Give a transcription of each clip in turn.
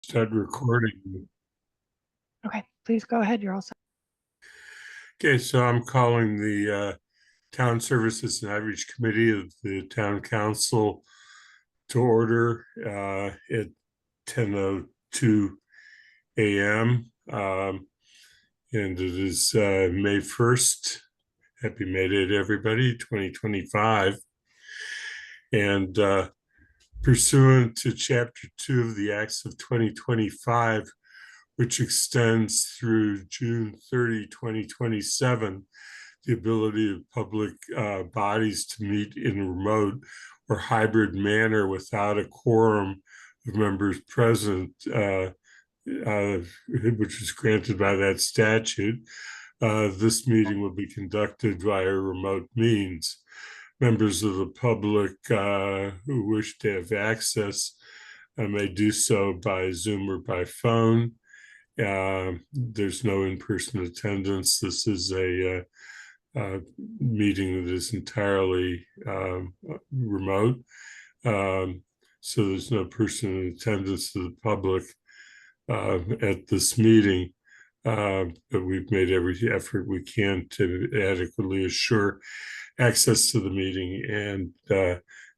Start recording. Okay, please go ahead. You're all set. Okay, so I'm calling the Town Services and Outreach Committee of the Town Council to order at 10:02 a.m. And it is May 1st. Happy May Day to everybody, 2025. And pursuant to Chapter 2 of the Acts of 2025, which extends through June 30, 2027, the ability of public bodies to meet in a remote or hybrid manner without a quorum of members present, which is granted by that statute. This meeting will be conducted via remote means. Members of the public who wish to have access may do so by Zoom or by phone. There's no in-person attendance. This is a meeting that is entirely remote. So there's no person in attendance to the public at this meeting. But we've made every effort we can to adequately assure access to the meeting, and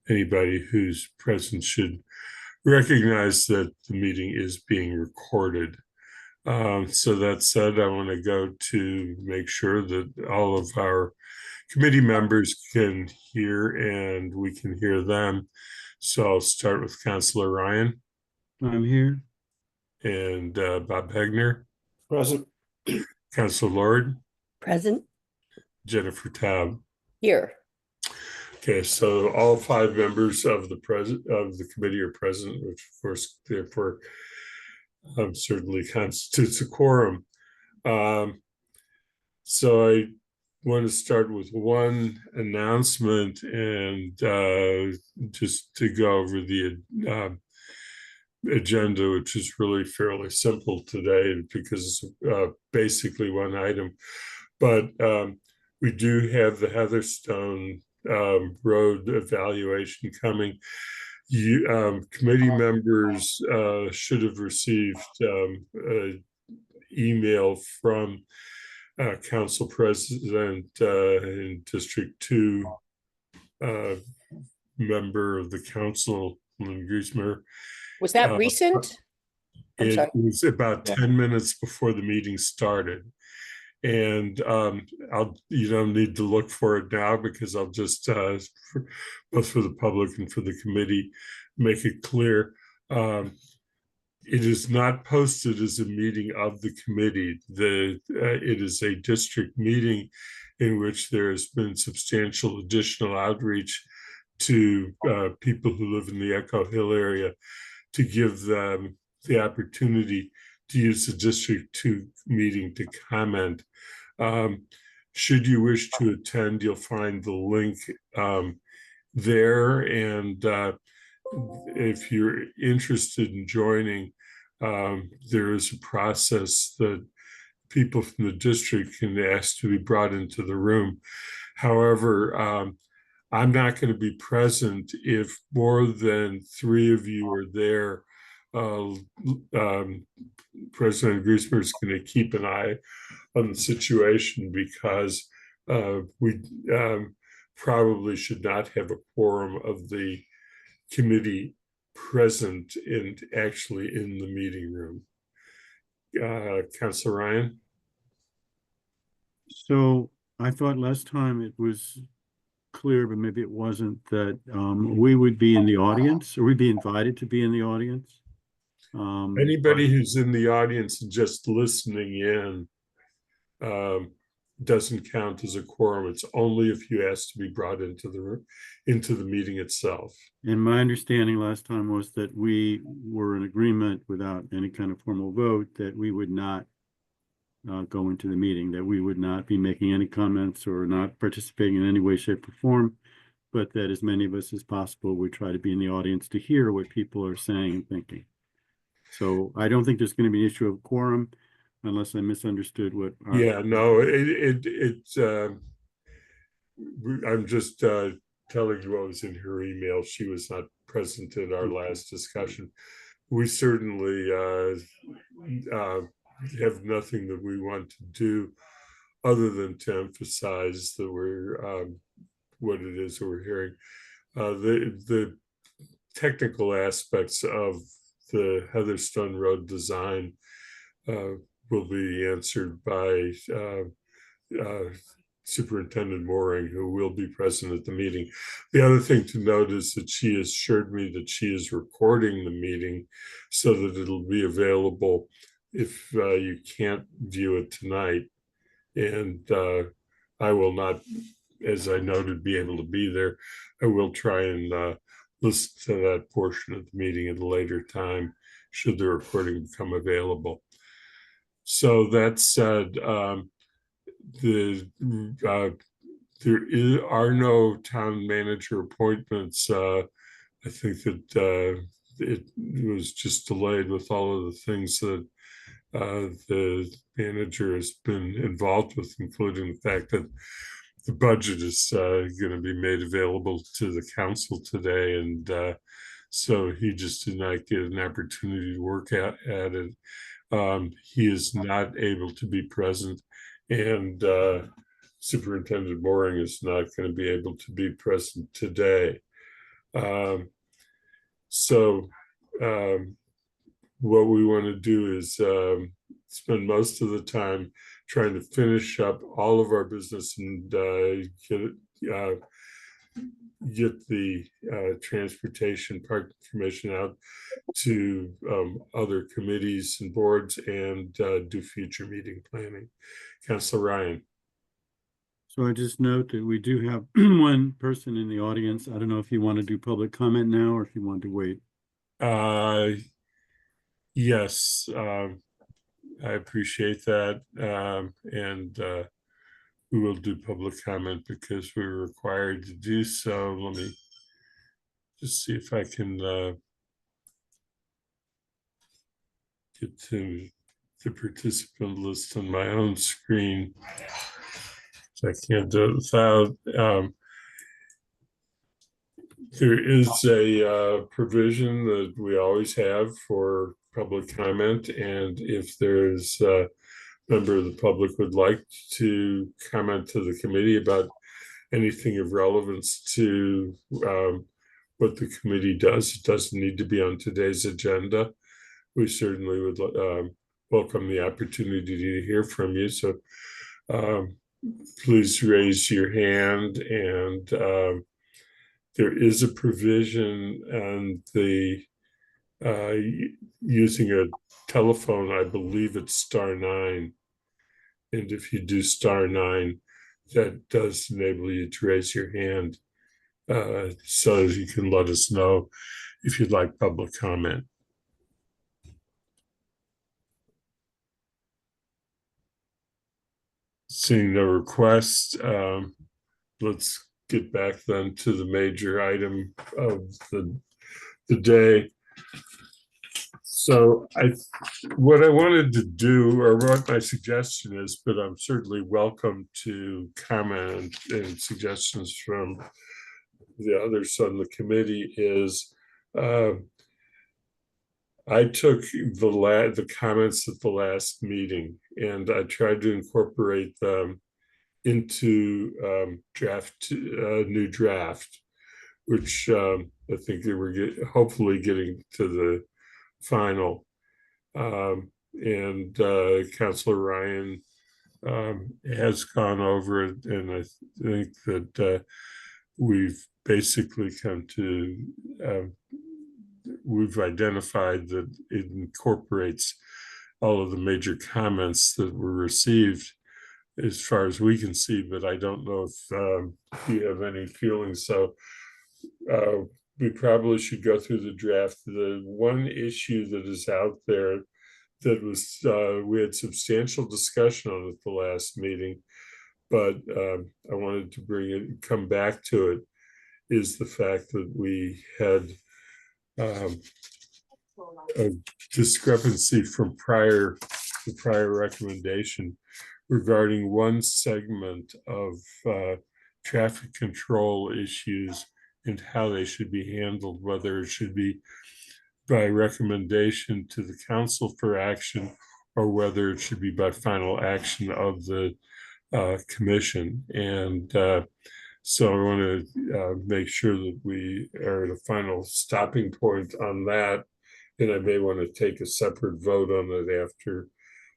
anybody who's present should recognize that the meeting is being recorded. So that said, I want to go to make sure that all of our committee members can hear and we can hear them. So I'll start with Councilor Ryan. I'm here. And Bob Hegner. Present. Councilor Lord. Present. Jennifer Taub. Here. Okay, so all 5 members of the committee are present, which of course therefore certainly constitutes a quorum. So I want to start with one announcement and just to go over the agenda, which is really fairly simple today because it's basically one item. But we do have the Heatherstone road evaluation coming. Committee members should have received an email from Council President and District 2 member of the council, Lynn Griesmer. Was that recent? It was about 10 minutes before the meeting started. And you don't need to look for it now because I'll just both for the public and for the committee make it clear. It is not posted as a meeting of the committee. It is a district meeting in which there has been substantial additional outreach to people who live in the Echo Hill area to give them the opportunity to use the District 2 meeting to comment. Should you wish to attend, you'll find the link there. And if you're interested in joining, there is a process that people from the district can ask to be brought into the room. However, I'm not going to be present if more than 3 of you are there. President Griesmer is going to keep an eye on the situation because we probably should not have a quorum of the committee present and actually in the meeting room. Councilor Ryan? So I thought last time it was clear, but maybe it wasn't, that we would be in the audience, or we'd be invited to be in the audience. Anybody who's in the audience and just listening in doesn't count as a quorum. It's only if you ask to be brought into the meeting itself. And my understanding last time was that we were in agreement without any kind of formal vote that we would not go into the meeting, that we would not be making any comments or not participating in any way, shape, or form, but that as many of us as possible would try to be in the audience to hear what people are saying and thinking. So I don't think there's going to be an issue of quorum unless I misunderstood what. Yeah, no, I'm just telling you what was in her email. She was not present at our last discussion. we certainly have nothing that we want to do other than to emphasize that we're what it is that we're hearing. The technical aspects of the Heatherstone Road design will be answered by Superintendent Mooring, who will be present at the meeting. The other thing to note is that she assured me that she is recording the meeting so that it'll be available if you can't view it tonight. And I will not, as I noted, be able to be there. I will try and listen to that portion of the meeting at a later time, should the recording become available. So that said, there are no town manager appointments. I think that it was just delayed with all of the things that the manager has been involved with, including the fact that the budget is going to be made available to the council today. And so he just did not get an opportunity to work at it. He is not able to be present, and Superintendent Mooring is not going to be able to be present today. So what we want to do is spend most of the time trying to finish up all of our business and get the transportation park information out to other committees and boards and do future meeting planning. Councilor Ryan. So I just note that we do have one person in the audience. I don't know if you want to do public comment now or if you want to wait. Yes, I appreciate that. And we will do public comment because we're required to do so. Let me just see if I can get to the participant list on my own screen. So I can't do it without. There is a provision that we always have for public comment, and if there's a member of the public would like to comment to the committee about anything of relevance to what the committee does, it doesn't need to be on today's agenda. We certainly would welcome the opportunity to hear from you. So please raise your hand, and there is a provision on the using a telephone. I believe it's *9, and if you do *9, that does enable you to raise your hand, so you can let us know if you'd like public comment. Seeing no requests, let's get back then to the major item of the day. So what I wanted to do, or what my suggestion is, but I'm certainly welcome to comment and suggestions from the others on the committee, is I took the comments at the last meeting and I tried to incorporate them into new draft, which I think they were hopefully getting to the final. And Councilor Ryan has gone over it, and I think that we've basically come to we've identified that it incorporates all of the major comments that were received as far as we can see, but I don't know if you have any feelings. So we probably should go through the draft. The one issue that is out there that was, we had substantial discussion on at the last meeting, but I wanted to come back to it, is the fact that we had a discrepancy from the prior recommendation regarding one segment of traffic control issues and how they should be handled, whether it should be by recommendation to the council for action, or whether it should be by final action of the commission. And so I want to make sure that we are at a final stopping point on that. And I may want to take a separate vote on it after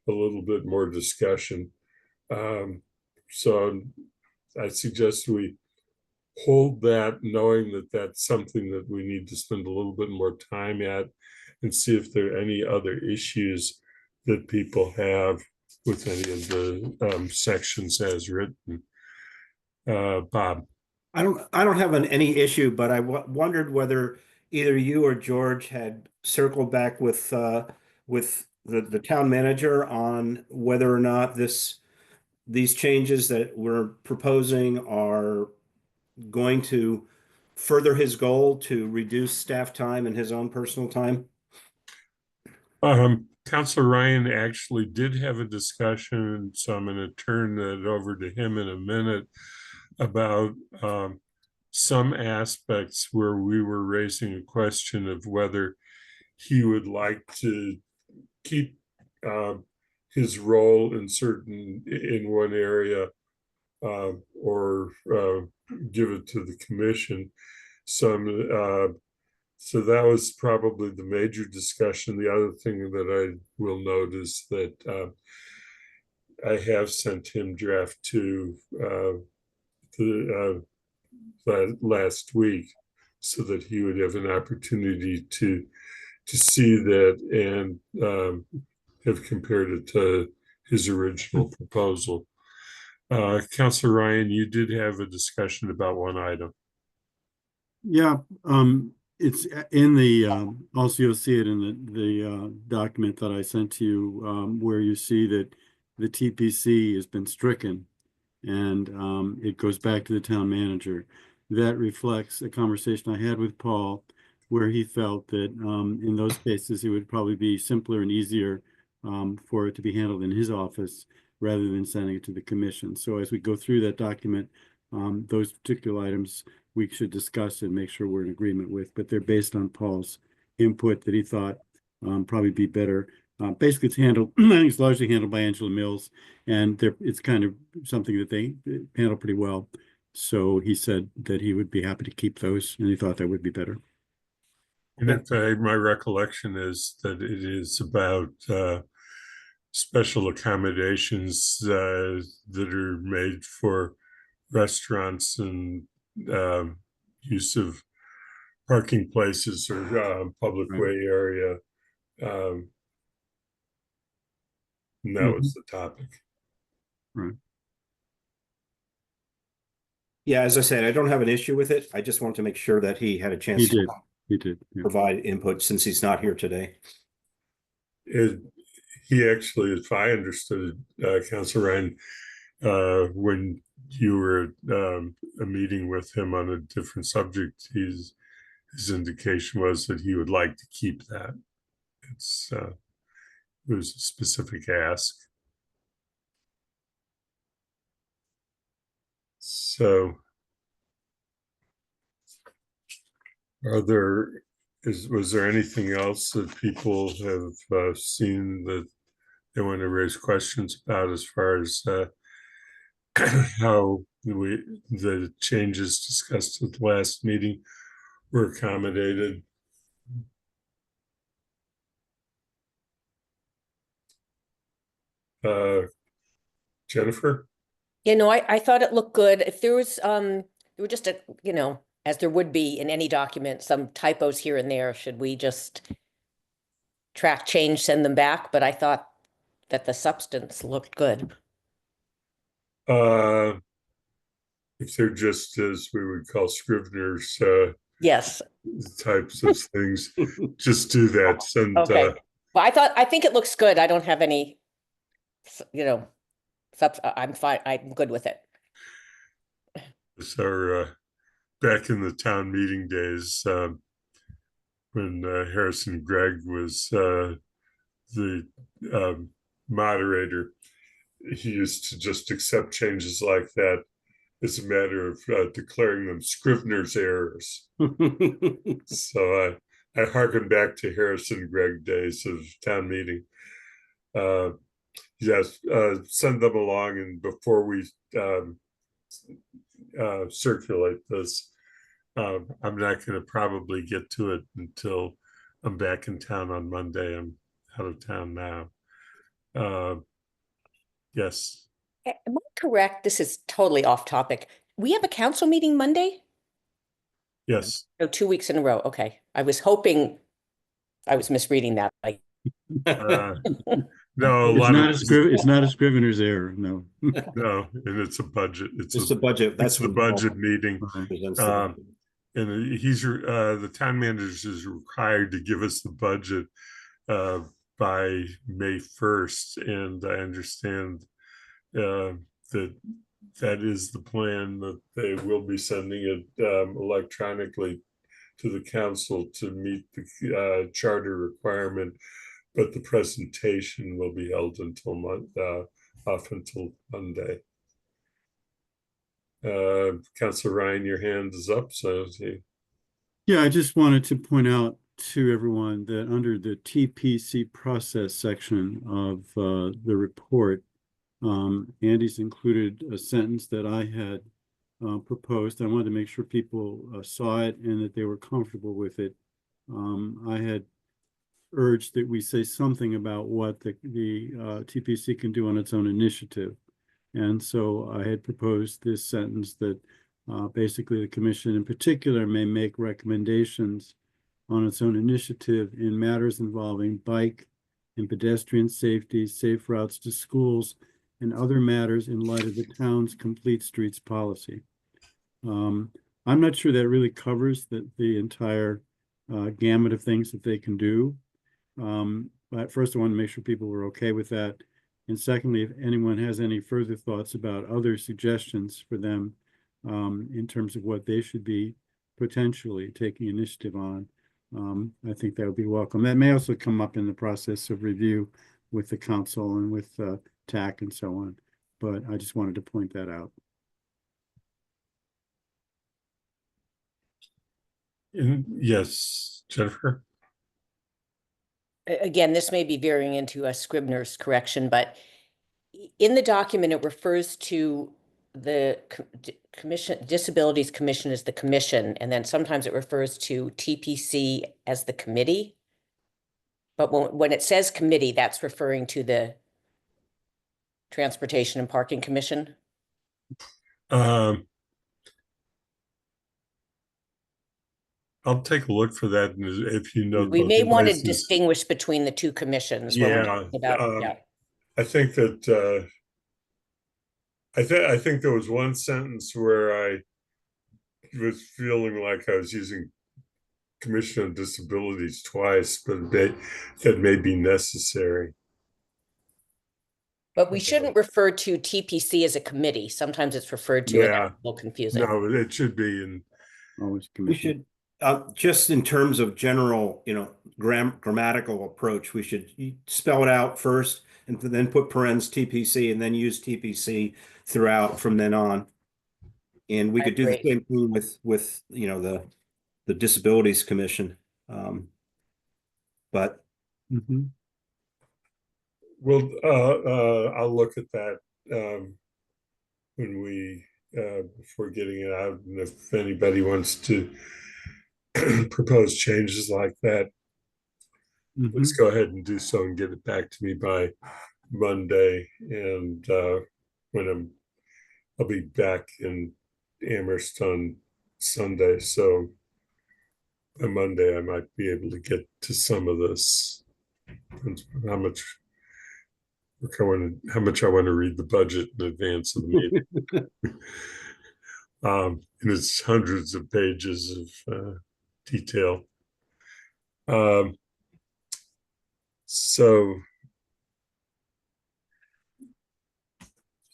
a little bit more discussion. So I suggest we hold that, knowing that that's something that we need to spend a little bit more time at, and see if there are any other issues that people have with any of the sections as written. Bob. I don't have any issue, but I wondered whether either you or George had circled back with the town manager on whether or not these changes that we're proposing are going to further his goal to reduce staff time and his own personal time. Councilor Ryan actually did have a discussion, so I'm going to turn that over to him in a minute, about some aspects where we were raising a question of whether he would like to keep his role in one area or give it to the commission. So that was probably the major discussion. The other thing that I will note is that I have sent him draft 2 last week, so that he would have an opportunity to see that and have compared it to his original proposal. Councilor Ryan, you did have a discussion about one item. Yeah, it's in the, also you'll see it in the document that I sent to you, where you see that the TPC has been stricken, and it goes back to the town manager. That reflects a conversation I had with Paul, where he felt that in those cases, it would probably be simpler and easier for it to be handled in his office rather than sending it to the commission. So as we go through that document, those particular items we should discuss and make sure we're in agreement with, but they're based on Paul's input that he thought probably be better. Basically, it's handled, I think it's largely handled by Angela Mills, and it's kind of something that they handle pretty well. So he said that he would be happy to keep those, and he thought that would be better. And in fact, my recollection is that it is about special accommodations that are made for restaurants and use of parking places or public way area. And that was the topic. Right. Yeah, as I said, I don't have an issue with it. I just want to make sure that he had a chance to He did. Yeah. provide input since he's not here today. He actually, if I understood Councilor Ryan, when you were at a meeting with him on a different subject, his indication was that he would like to keep that. It was a specific ask. So was there anything else that people have seen that they want to raise questions about as far as how the changes discussed at the last meeting were accommodated? Jennifer? I thought it looked good. If there was, there were just as there would be in any document, some typos here and there, should we just track change, send them back? But I thought that the substance looked good. If they're just, as we would call Scrivener's Yes. types of things, just do that. And Okay. Well, I think it looks good. I don't have any, I'm fine. I'm good with it. So back in the town meeting days, when Harrison Gregg was the moderator, he used to just accept changes like that as a matter of declaring them Scrivener's errors. So I harken back to Harrison Gregg days of town meeting. Yes, send them along, and before we circulate this, I'm not going to probably get to it until I'm back in town on Monday. I'm out of town now. Yes. Am I correct? This is totally off topic. We have a council meeting Monday? Yes. No, 2 weeks in a row. Okay. I was hoping I was misreading that. Like, No, a It's lot not of a it's not a scrivener's error, no. no, and it's a budget. It's It's the budget. it's That's the what budget meeting. Right. presents the Um, budget. And the town manager is required to give us the budget by May 1st. And I understand that that is the plan, that they will be sending it electronically to the council to meet the charter requirement, but the presentation will be held until off until Monday. Councilor Ryan, your hand is up, so Yeah, I just wanted to point out to everyone that under the TPC process section of the report, Andy's included a sentence that I had proposed. I wanted to make sure people saw it and that they were comfortable with it. I had urged that we say something about what the TPC can do on its own initiative. And so I had proposed this sentence that basically the commission in particular may make recommendations on its own initiative in matters involving bike and pedestrian safety, safe routes to schools, and other matters in light of the town's complete streets policy. I'm not sure that really covers the entire gamut of things that they can do. But first I want to make sure people were okay with that. And secondly, if anyone has any further thoughts about other suggestions for them in terms of what they should be potentially taking initiative on, I think that would be welcome. That may also come up in the process of review with the council and with TAC and so on. But I just wanted to point that out. yes, Jennifer. again, this may be veering into a Scribner's correction, but in the document, it refers to the commission, Disabilities Commission as the commission, and then sometimes it refers to TPC as the committee. But when it says committee, that's referring to the Transportation and Parking Commission. I'll take a look for that, and if you know. We those may want to devices. distinguish between the two commissions. when we're Yeah, talking about, yeah. I think that I think there was one sentence where I was feeling like I was using Commission on Disabilities twice, but that may be necessary. But we shouldn't refer to TPC as a committee. Sometimes it's referred to, and Yeah. that's a little confusing. No, it should be in. Always We commission. should, just in terms of general, grammatical approach, we should spell it out first and then put parens TPC and then use TPC throughout from then on. And we I could do the agree. same thing with the Disabilities Commission. But Mhm. Well, I'll look at that when we before getting it out, and if anybody wants to propose changes like that, let's Mhm. go ahead and do so and get it back to me by Monday. And when I'll be back in Amherst on Sunday, so by Monday I might be able to get to some of this. Depends on how much I want to read the budget in advance of the meeting. And it's hundreds of pages of detail. So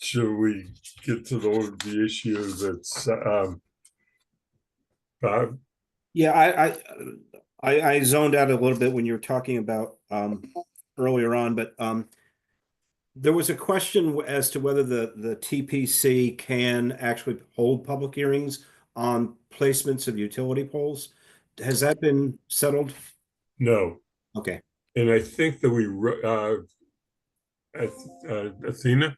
should we get to the issue that's Bob? yeah, I zoned out a little bit when you were talking about earlier on, but there was a question as to whether the TPC can actually hold public hearings on placements of utility poles. has that been settled? No, Okay. and I think that Athena,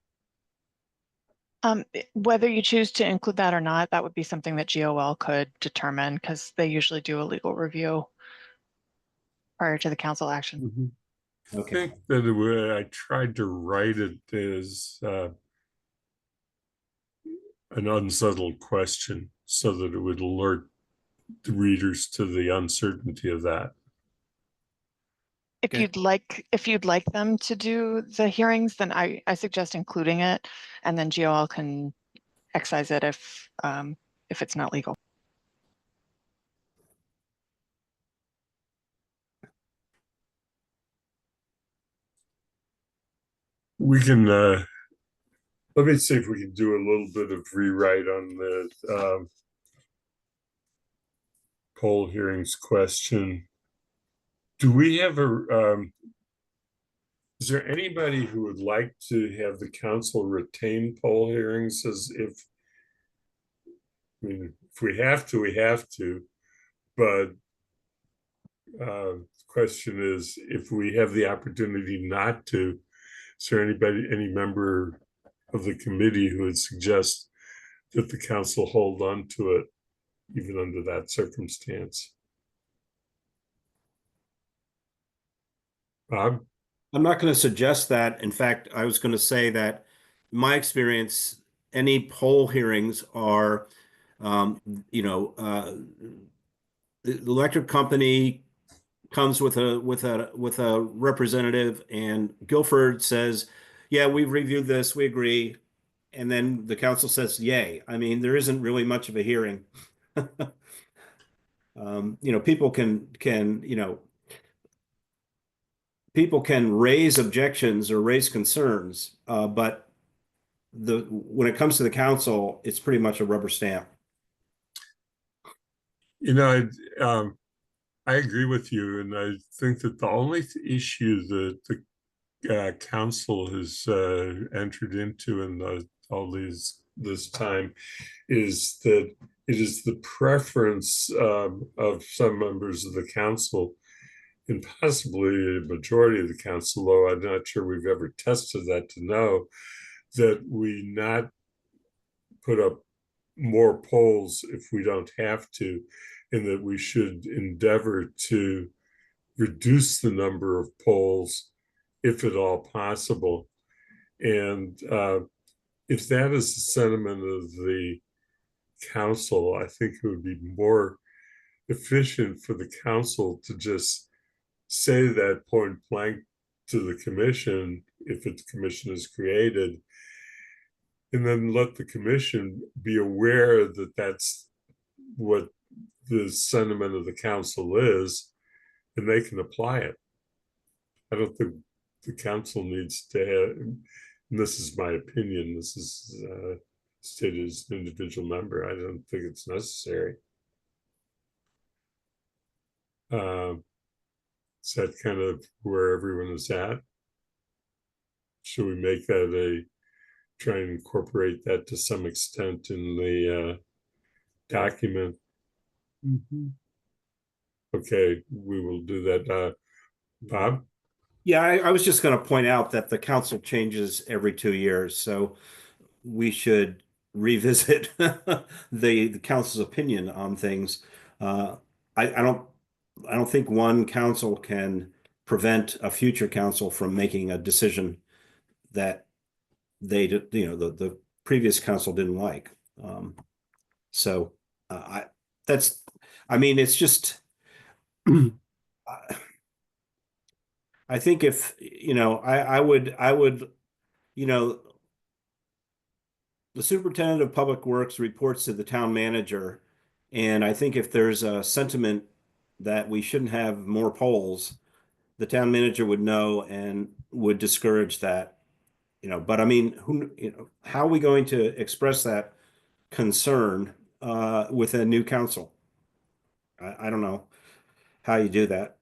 Whether you choose to include that or not, that would be something that GOL could determine because they usually do a legal review prior to the council action. Mhm. I Okay. think that I tried to write it as an unsettled question so that it would alert the readers to the uncertainty of that. If Okay. you'd like them to do the hearings, then I suggest including it, and then GOL can excise it if it's not legal. We can let me see if we can do a little bit of rewrite on the poll hearings question. Do we have is there anybody who would like to have the council retain poll hearings as if, I mean, if we have to, we have to, but the question is, if we have the opportunity not to, is there any member of the committee who would suggest that the council hold on to it even under that circumstance? Bob? I'm not going to suggest that. In fact, I was going to say that in my experience, any poll hearings are, you know, the electric company comes with a representative, and Guilford says, "Yeah, we've reviewed this, we agree," and then the council says, "Yay." I mean, there isn't really much of a hearing. You know, people can raise objections or raise concerns, but when it comes to the council, it's pretty much a rubber stamp. You know, I agree with you, and I think that the only issue that the council has entered into in all this time is that it is the preference of some members of the council, and possibly a majority of the council, though I'm not sure we've ever tested that to know, that we not put up more polls if we don't have to, and that we should endeavor to reduce the number of polls if at all possible. And if that is the sentiment of the council, I think it would be more efficient for the council to just say that point blank to the commission if the commission is created, and then let the commission be aware that that's what the sentiment of the council is, and they can apply it. I don't think the council needs to have, and this is my opinion, this is stated as an individual member, I don't think it's necessary. Is that kind of where everyone is at? Should we make that try and incorporate that to some extent in the document? Mhm. Okay, we will do that. Bob? Yeah, I was just going to point out that the council changes every 2 years, so we should revisit the council's opinion on things. I don't think one council can prevent a future council from making a decision that the previous council didn't like. So I mean, it's just, I think if, I would, the superintendent of public works reports to the town manager. And I think if there's a sentiment that we shouldn't have more polls, the town manager would know and would discourage that, but I mean, how are we going to express that concern with a new council? I don't know how you do that.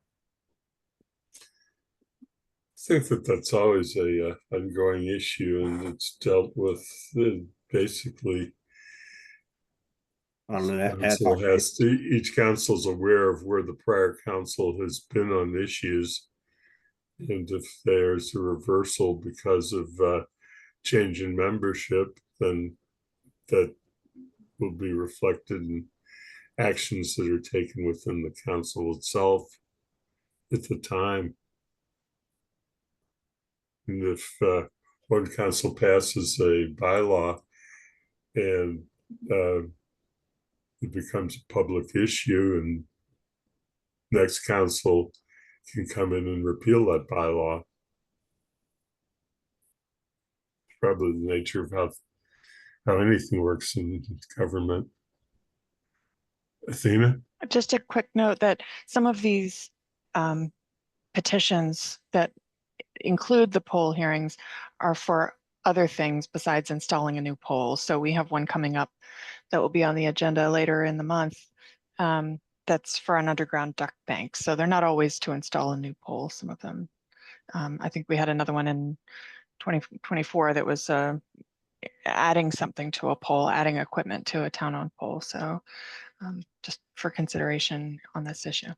I think that that's always a ongoing issue, and it's dealt with basically on an ad Council hoc has basis. to, each council's aware of where the prior council has been on issues. And if there's a reversal because of change in membership, then that will be reflected in actions that are taken within the council itself at the time. And if one council passes a bylaw and it becomes a public issue, and next council can come in and repeal that bylaw. It's probably the nature of how anything works in government. Athena? Just a quick note that some of these petitions that include the poll hearings are for other things besides installing a new pole. So we have one coming up that will be on the agenda later in the month. That's for an underground duck bank. So they're not always to install a new pole, some of them. I think we had another one in 2024 that was adding something to a pole, adding equipment to a town-owned pole. So just for consideration on this issue.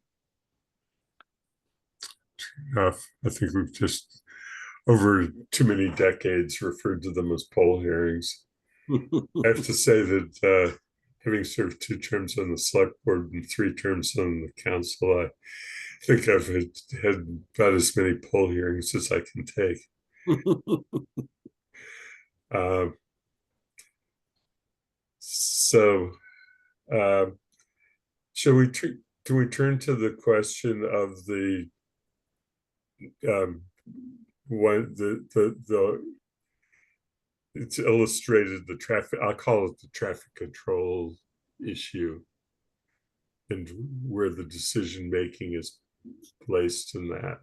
I think we've just, over too many decades, referred to them as poll hearings. I have to say that having served 2 terms on the select board and 3 terms on the council, I think I've had about as many poll hearings as I can take. So, shall we can we turn to the question of the it's illustrated the traffic, I'll call it the traffic control issue, and where the decision making is placed in that.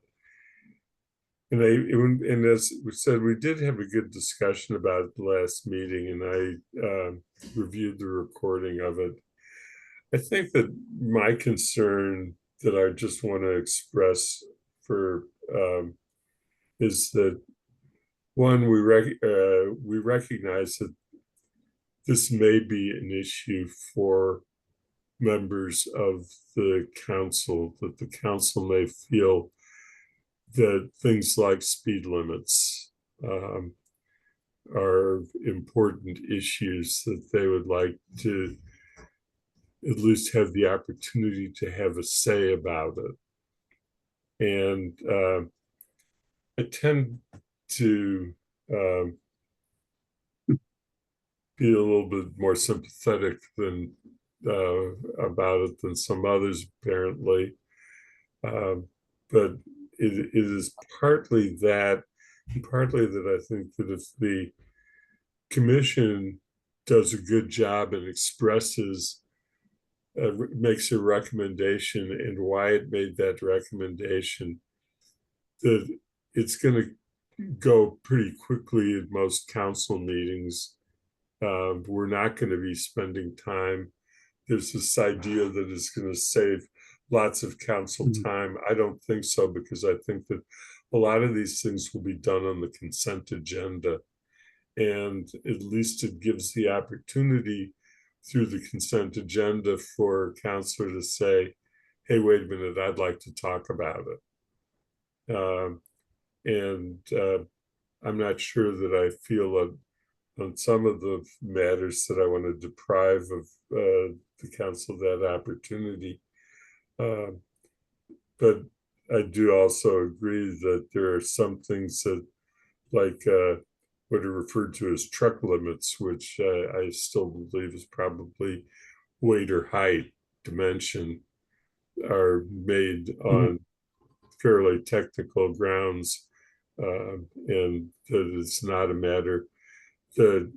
And as we said, we did have a good discussion about it the last meeting, and I reviewed the recording of it. I think that my concern that I just want to express for is that, one, we recognize that this may be an issue for members of the council, that the council may feel that things like speed limits are important issues that they would like to at least have the opportunity to have a say about it. And I tend to be a little bit more sympathetic than about it than some others, apparently. But it is partly that, and partly that I think that if the commission does a good job and expresses, makes a recommendation and why it made that recommendation, that it's going to go pretty quickly at most council meetings. We're not going to be spending time. There's this idea that it's going to save lots of council time. I don't think so, because I think that a lot of these things will be done on the consent agenda. And at least it gives the opportunity through the consent agenda for a councilor to say, hey, wait a minute, I'd like to talk about it. I'm not sure that I feel on some of the matters that I want to deprive of the council that opportunity. But I do also agree that there are some things that, like what are referred to as truck limits, which I still believe is probably weight or height dimension, are made on fairly technical grounds, and that it's not a matter that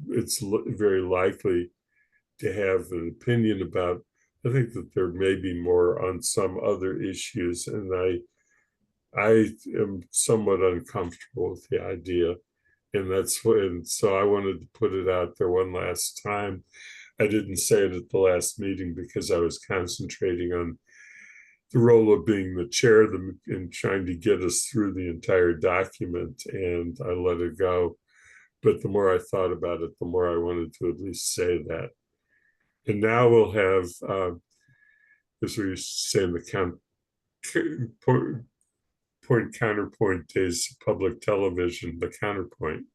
it's very likely to have an opinion about. I think that there may be more on some other issues, and I am somewhat uncomfortable with the idea, and that's what. And so I wanted to put it out there one last time. I didn't say it at the last meeting because I was concentrating on the role of being the chair and trying to get us through the entire document, and I let it go. but the more I thought about it, the more I wanted to at least say that. And now we'll have, as we used to say in the point counterpoint days of public television, the counterpoint.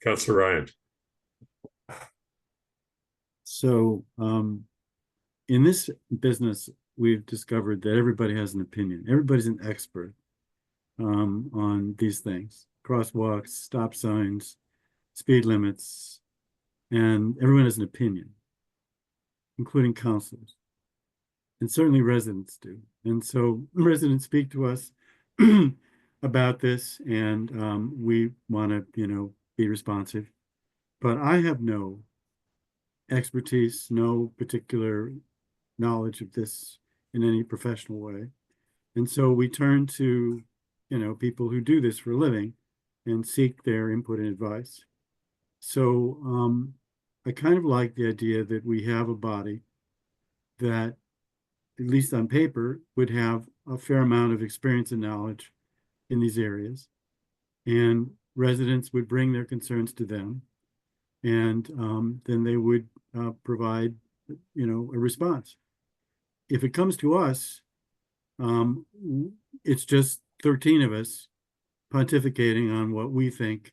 Councilor Ryan. So, in this business, we've discovered that everybody has an opinion. Everybody's an expert on these things: crosswalks, stop signs, speed limits, and everyone has an opinion, including councilors. And certainly residents do. And so residents speak to us about this, and we want to, be responsive. But I have no expertise, no particular knowledge of this in any professional way. And so we turn to, people who do this for a living and seek their input and advice. So I kind of like the idea that we have a body that, at least on paper, would have a fair amount of experience and knowledge in these areas. And residents would bring their concerns to them. And then they would provide, a response. If it comes to us, it's just 13 of us pontificating on what we think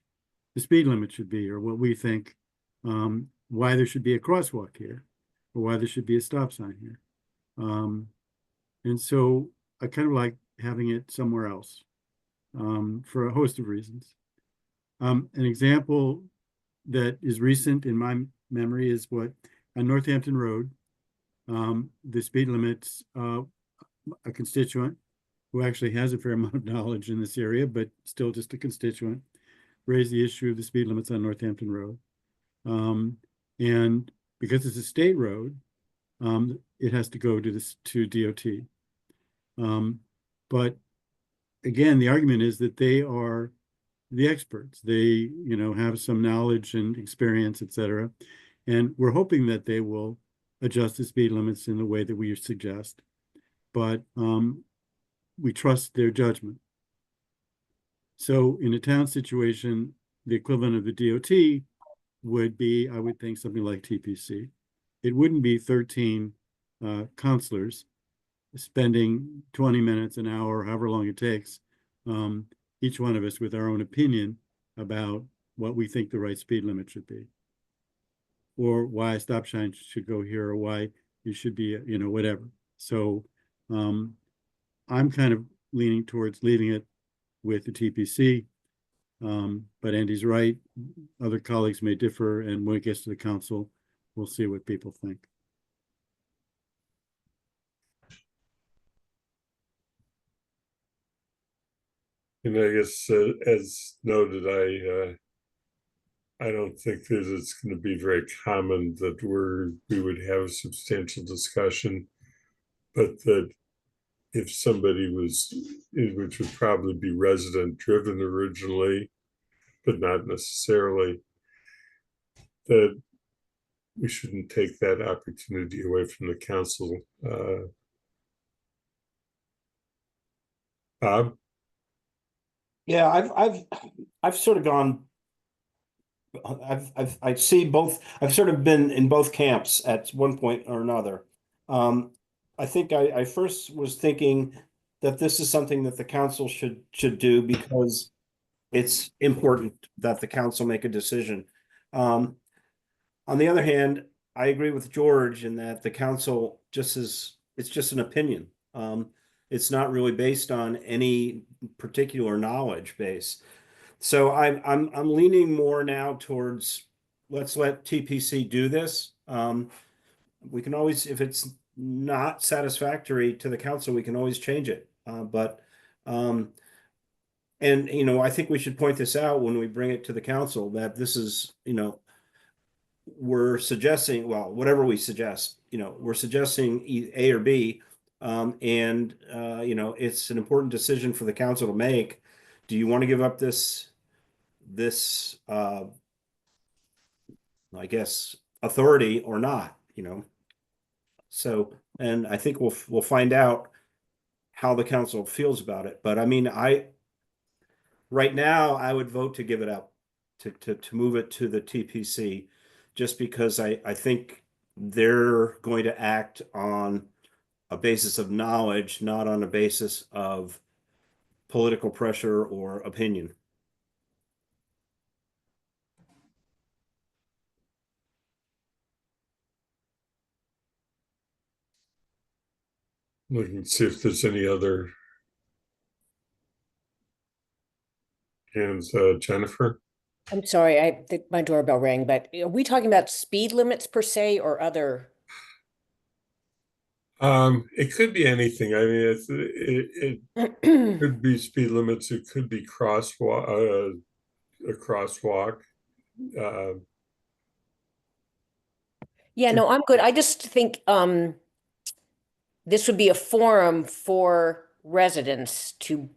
the speed limit should be, or what we think why there should be a crosswalk here, or why there should be a stop sign here. And so I kind of like having it somewhere else for a host of reasons. An example that is recent in my memory is what on Northampton Road, the speed limits, a constituent who actually has a fair amount of knowledge in this area, but still just a constituent, raised the issue of the speed limits on Northampton Road. And because it's a state road, it has to go to DOT. But again, the argument is that they are the experts. They, have some knowledge and experience, et cetera. And we're hoping that they will adjust the speed limits in the way that we suggest. But we trust their judgment. So in a town situation, the equivalent of the DOT would be, I would think, something like TPC. It wouldn't be 13 counselors spending 20 minutes, an hour, however long it takes, each one of us with our own opinion about what we think the right speed limit should be, or why a stop sign should go here, or why you should be, whatever. So I'm kind of leaning towards leaving it with the TPC, but Andy's right. Other colleagues may differ, and when it gets to the council, we'll see what people think. And I guess, as noted, I don't think that it's going to be very common that we would have a substantial discussion, but that if somebody was, which would probably be resident driven originally, but not necessarily, that we shouldn't take that opportunity away from the council. Bob? Yeah, I've sort of gone. I see both. I've sort of been in both camps at one point or another. I think I first was thinking that this is something that the council should do because it's important that the council make a decision. On the other hand, I agree with George in that the council it's just an opinion. It's not really based on any particular knowledge base. So I'm leaning more now towards let's let TPC do this. We can always, if it's not satisfactory to the council, we can always change it. And I think we should point this out when we bring it to the council that this is, we're suggesting, well, whatever we suggest, we're suggesting A or B. And it's an important decision for the council to make. Do you want to give up this I guess authority or not, So, and I think we'll find out how the council feels about it. But I mean, right now I would vote to give it up to move it to the TPC, just because I think they're going to act on a basis of knowledge, not on a basis of political pressure or opinion. Looking to see if there's any other hands. Jennifer? I'm sorry, I think my doorbell rang, but are we talking about speed limits per se or other? It could be anything. I mean, it could be speed limits. It could be a crosswalk. Uh, Yeah, no, I'm good. I just think this would be a forum for residents to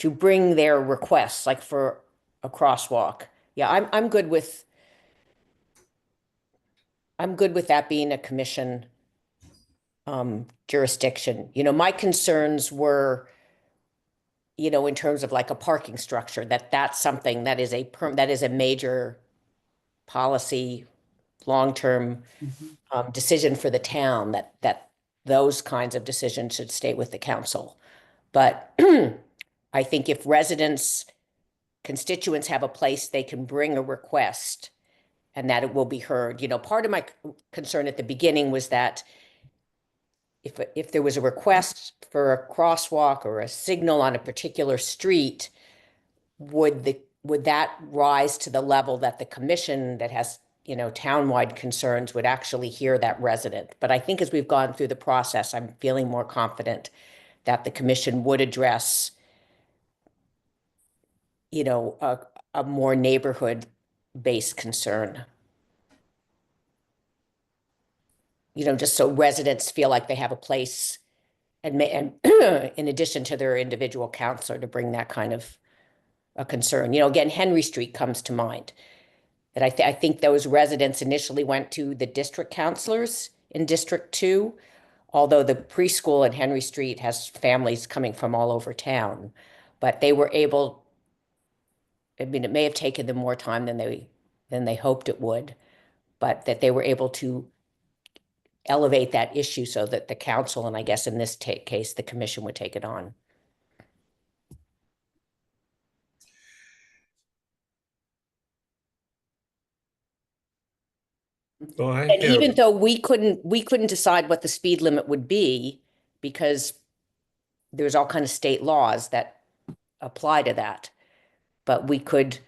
bring their requests, like for a crosswalk. Yeah, I'm good with that being a commission jurisdiction. You know, my concerns were, you know, in terms of like a parking structure, that's something that is a major policy, long-term decision for the town, that those kinds of decisions should stay with the council. But I think if constituents have a place they can bring a request and that it will be heard. You know, part of my concern at the beginning was that if there was a request for a crosswalk or a signal on a particular street, would that rise to the level that the commission that has, you know, townwide concerns would actually hear that resident? But I think as we've gone through the process, I'm feeling more confident that the commission would address, you know, a more neighborhood-based concern. You know, just so residents feel like they have a place and in addition to their individual counselor to bring that kind of a concern. You know, again, Henry Street comes to mind. That I think those residents initially went to the district counselors in District 2, although the preschool in Henry Street has families coming from all over town. But they were able, I mean, it may have taken them more time than they hoped it would, but that they were able to elevate that issue so that the council, and I guess in this case, the commission would take it on. well, And even though we couldn't decide what the speed limit would be, because there's all kind of state laws that apply to that, but we could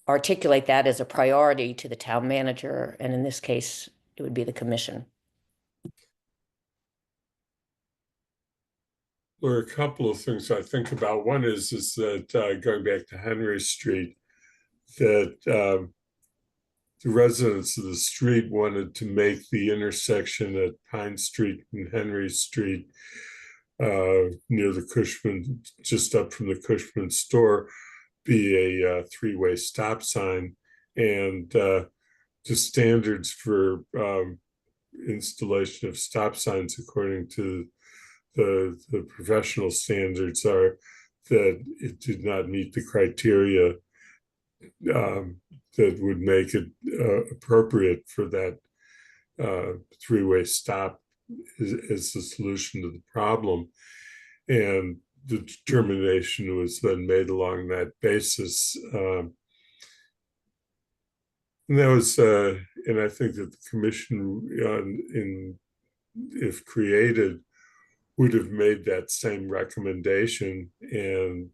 articulate that as a priority to the town manager, and in this case, it would be the commission. there are a couple of things I think about. One is that going back to Henry Street, that the residents of the street wanted to make the intersection at Pine Street and Henry Street near the Cushman, just up from the Cushman store, be a three-way stop sign, and the standards for installation of stop signs, according to the professional standards, are that it did not meet the criteria that would make it appropriate for that three-way stop as the solution to the problem. And the determination was then made along that basis. And that was, and I think that the commission, if created, would have made that same recommendation. And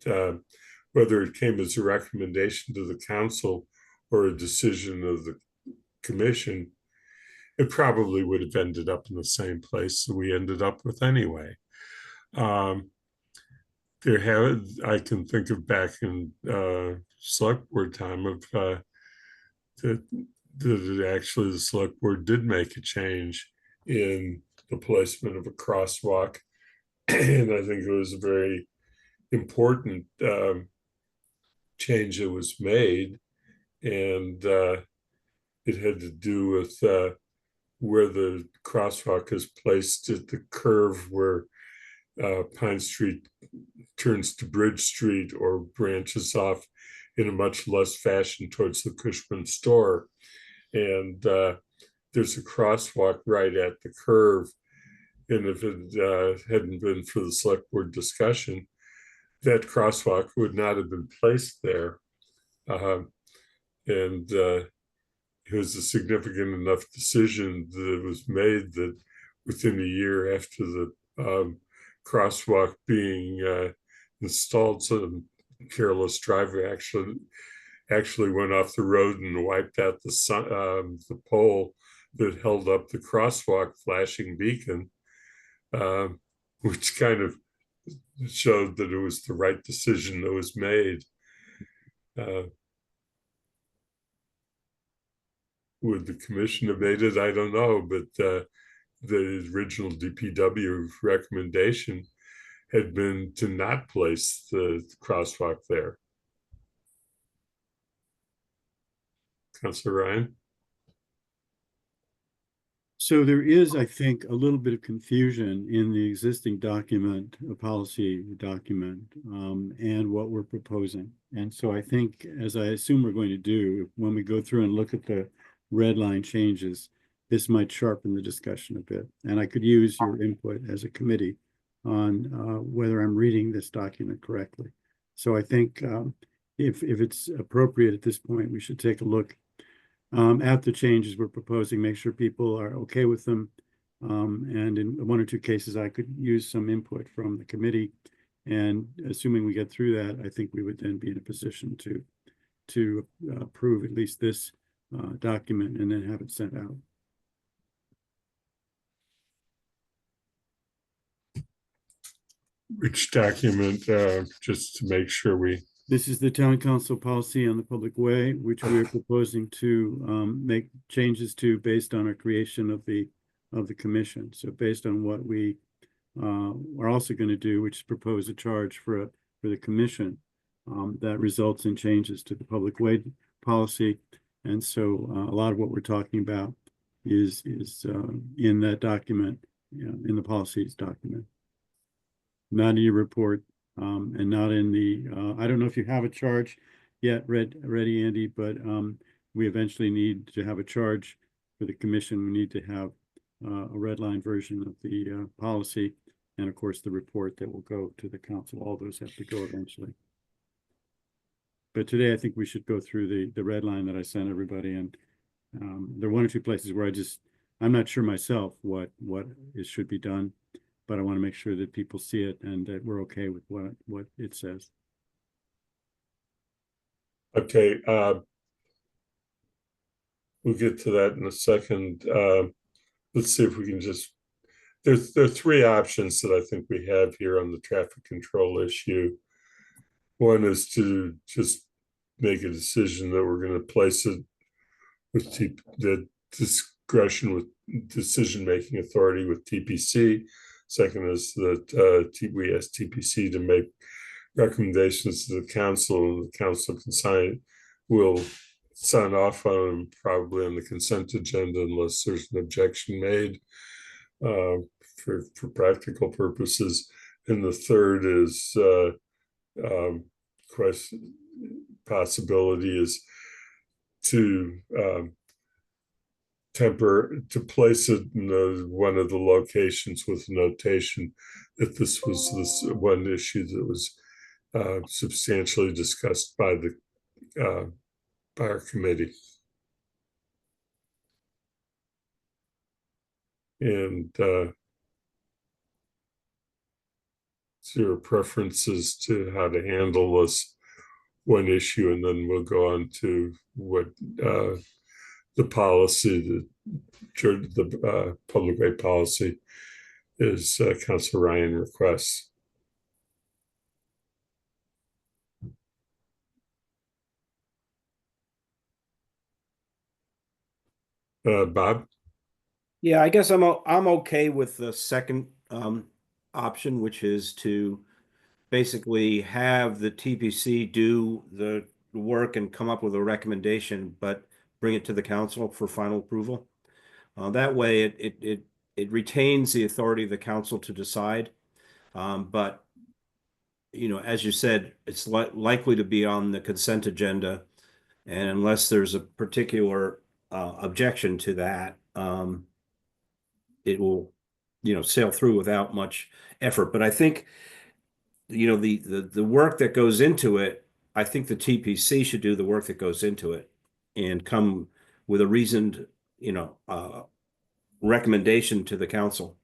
whether it came as a recommendation to the council or a decision of the commission, it probably would have ended up in the same place that we ended up with anyway. I can think of back in select board time of that actually the select board did make a change in the placement of a crosswalk. And I think it was a very important change that was made. And it had to do with where the crosswalk is placed at the curve where Pine Street turns to Bridge Street or branches off in a much less fashion towards the Cushman store. And there's a crosswalk right at the curve. And if it hadn't been for the select board discussion, that crosswalk would not have been placed there. And it was a significant enough decision that it was made that within a year after the crosswalk being installed, some careless driver actually went off the road and wiped out the pole that held up the crosswalk flashing beacon, which kind of showed that it was the right decision that was made. Would the commission have made it? I don't know, but the original DPW recommendation had been to not place the crosswalk there. Councilor Ryan? So there is, I think, a little bit of confusion in the existing document, a policy document, and what we're proposing. And so I think, as I assume we're going to do, when we go through and look at the red line changes, this might sharpen the discussion a bit. And I could use your input as a committee on whether I'm reading this document correctly. So I think if it's appropriate at this point, we should take a look at the changes we're proposing, make sure people are okay with them. And in one or two cases, I could use some input from the committee. And assuming we get through that, I think we would then be in a position to approve at least this document and then have it sent out. Which document, just to make sure we... This is the town council policy on the public way, which we are proposing to make changes to based on our creation of the commission. So based on what we are also going to do, which is propose a charge for the commission that results in changes to the public way policy. And so a lot of what we're talking about is in that document, in the policies document, not in your report. And not in the, I don't know if you have a charge yet ready, Andy, but we eventually need to have a charge for the commission. We need to have a red line version of the policy, and of course the report that will go to the council. All those have to go eventually. But today I think we should go through the red line that I sent everybody, and there are one or two places where I'm not sure myself what should be done. But I want to make sure that people see it and that we're okay with what it says. Okay, we'll get to that in a second. Let's see if we can just, there are three options that I think we have here on the traffic control issue. One is to just make a decision that we're going to place it with the discretion with decision-making authority with TPC. Second is that we ask TPC to make recommendations to the council, and the council will sign off on them probably on the consent agenda unless there's an objection made for practical purposes. And the third is possibility is to place it in one of the locations with notation that this was this one issue that was substantially discussed by our committee. And your preferences to how to handle this one issue, and then we'll go on to what the policy, the public way policy is Councilor Ryan requests. Bob? Yeah, I guess I'm okay with the second option, which is to basically have the TPC do the work and come up with a recommendation, but bring it to the council for final approval. That way it retains the authority of the council to decide, but as you said, it's likely to be on the consent agenda. And unless there's a particular objection to that, it will, sail through without much effort. But I think, the work that goes into it, I think the TPC should do the work that goes into it and come with a reasoned, recommendation to the council.